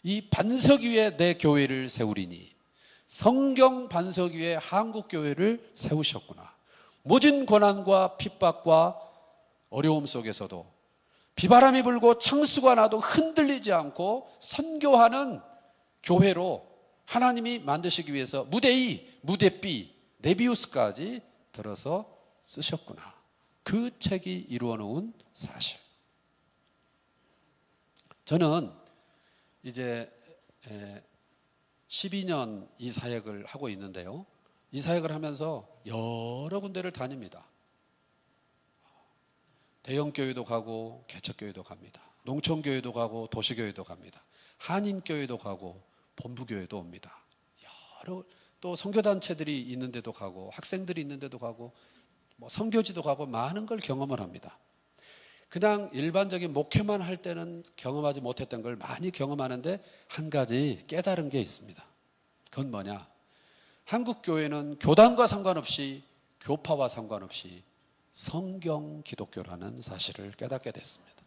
S1: 이 반석 위에 내 교회를 세우리니 성경 반석 위에 한국 교회를 세우셨구나. 모진 고난과 핍박과 어려움 속에서도 비바람이 불고 창수가 나도 흔들리지 않고 선교하는 교회로 하나님이 만드시기 위해서 무대 E, 무대 B 네비우스까지 들어서 쓰셨구나. 그 책이 이루어 놓은 사실. 저는 이제 12년 이 사역을 하고 있는데요. 이 사역을 하면서 여러 군데를 다닙니다. 대형교회도 가고 개척교회도 갑니다. 농촌교회도 가고 도시교회도 갑니다. 한인교회도 가고 본부교회도 옵니다. 여러 또 선교단체들이 있는데도 가고 학생들이 있는데도 가고 뭐 선교지도 가고 많은 걸 경험을 합니다. 그냥 일반적인 목회만 할 때는 경험하지 못했던 걸 많이 경험하는데 한 가지 깨달은 게 있습니다. 그건 뭐냐? 한국 교회는 교단과 상관없이 교파와 상관없이 성경 기독교라는 사실을 깨닫게 됐습니다.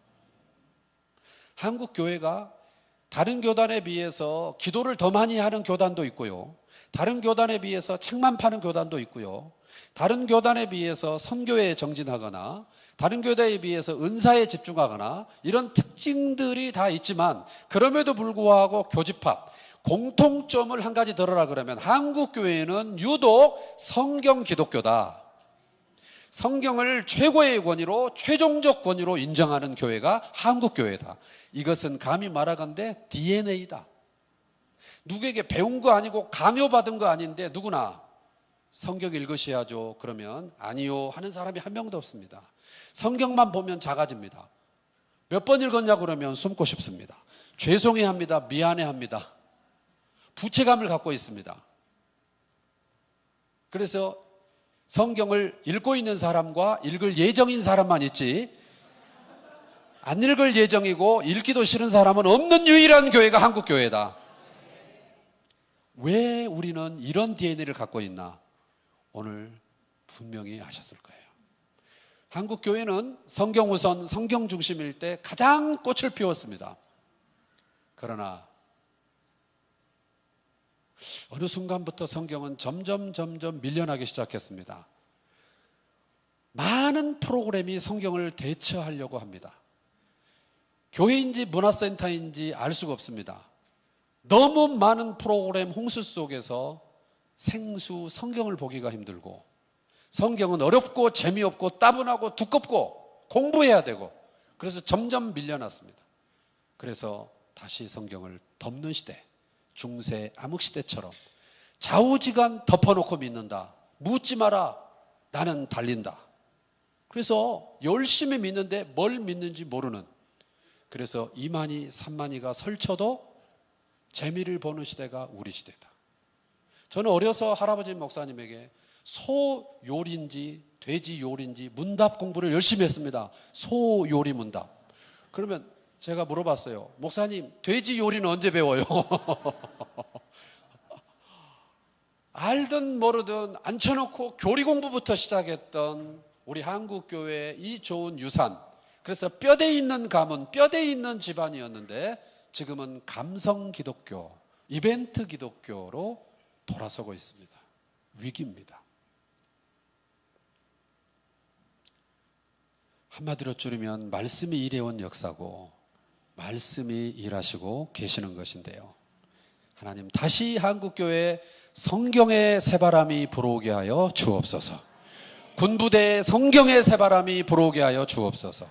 S1: 한국 교회가 다른 교단에 비해서 기도를 더 많이 하는 교단도 있고요. 다른 교단에 비해서 책만 파는 교단도 있고요. 다른 교단에 비해서 선교에 정진하거나 다른 교단에 비해서 은사에 집중하거나 이런 특징들이 다 있지만 그럼에도 불구하고 교집합, 공통점을 한 가지 들어라 그러면 한국 교회는 유독 성경 기독교다. 성경을 최고의 권위로 최종적 권위로 인정하는 교회가 한국 교회다. 이것은 감히 말하건대 DNA다. 누구에게 배운 거 아니고 강요받은 거 아닌데 누구나 성경 읽으셔야죠. 그러면 아니요 하는 사람이 한 명도 없습니다. 성경만 보면 작아집니다. 몇 번 읽었냐 그러면 숨고 싶습니다. 죄송해합니다. 미안해합니다. 부채감을 갖고 있습니다. 그래서 성경을 읽고 있는 사람과 읽을 예정인 사람만 있지 안 읽을 예정이고 읽기도 싫은 사람은 없는 유일한 교회가 한국 교회다. 왜 우리는 이런 DNA를 갖고 있나? 오늘 분명히 아셨을 거예요. 한국 교회는 성경 우선, 성경 중심일 때 가장 꽃을 피웠습니다. 그러나 어느 순간부터 성경은 점점 밀려나기 시작했습니다. 많은 프로그램이 성경을 대처하려고 합니다. 교회인지 문화센터인지 알 수가 없습니다. 너무 많은 프로그램 홍수 속에서 생수 성경을 보기가 힘들고 성경은 어렵고 재미없고 따분하고 두껍고 공부해야 되고 그래서 점점 밀려났습니다. 그래서 다시 성경을 덮는 시대, 중세 암흑시대처럼 좌우지간 덮어놓고 믿는다. 묻지 마라. 나는 달린다. 그래서 열심히 믿는데 뭘 믿는지 모르는, 그래서 2만이 3만이가 설쳐도 재미를 보는 시대가 우리 시대다. 저는 어려서 할아버지 목사님에게 소 요리인지 돼지 요리인지 문답 공부를 열심히 했습니다. 소 요리 문답. 그러면 제가 물어봤어요. 목사님, 돼지 요리는 언제 배워요? 알든 모르든 앉혀놓고 교리 공부부터 시작했던 우리 한국교회의 이 좋은 유산, 그래서 뼈대 있는 가문, 뼈대 있는 집안이었는데 지금은 감성 기독교, 이벤트 기독교로 돌아서고 있습니다. 위기입니다. 한마디로 줄이면 말씀이 일해온 역사고 말씀이 일하시고 계시는 것인데요. 하나님, 다시 한국교회에 성경의 새바람이 불어오게 하여 주옵소서. 군부대에 성경의 새바람이 불어오게 하여 주옵소서.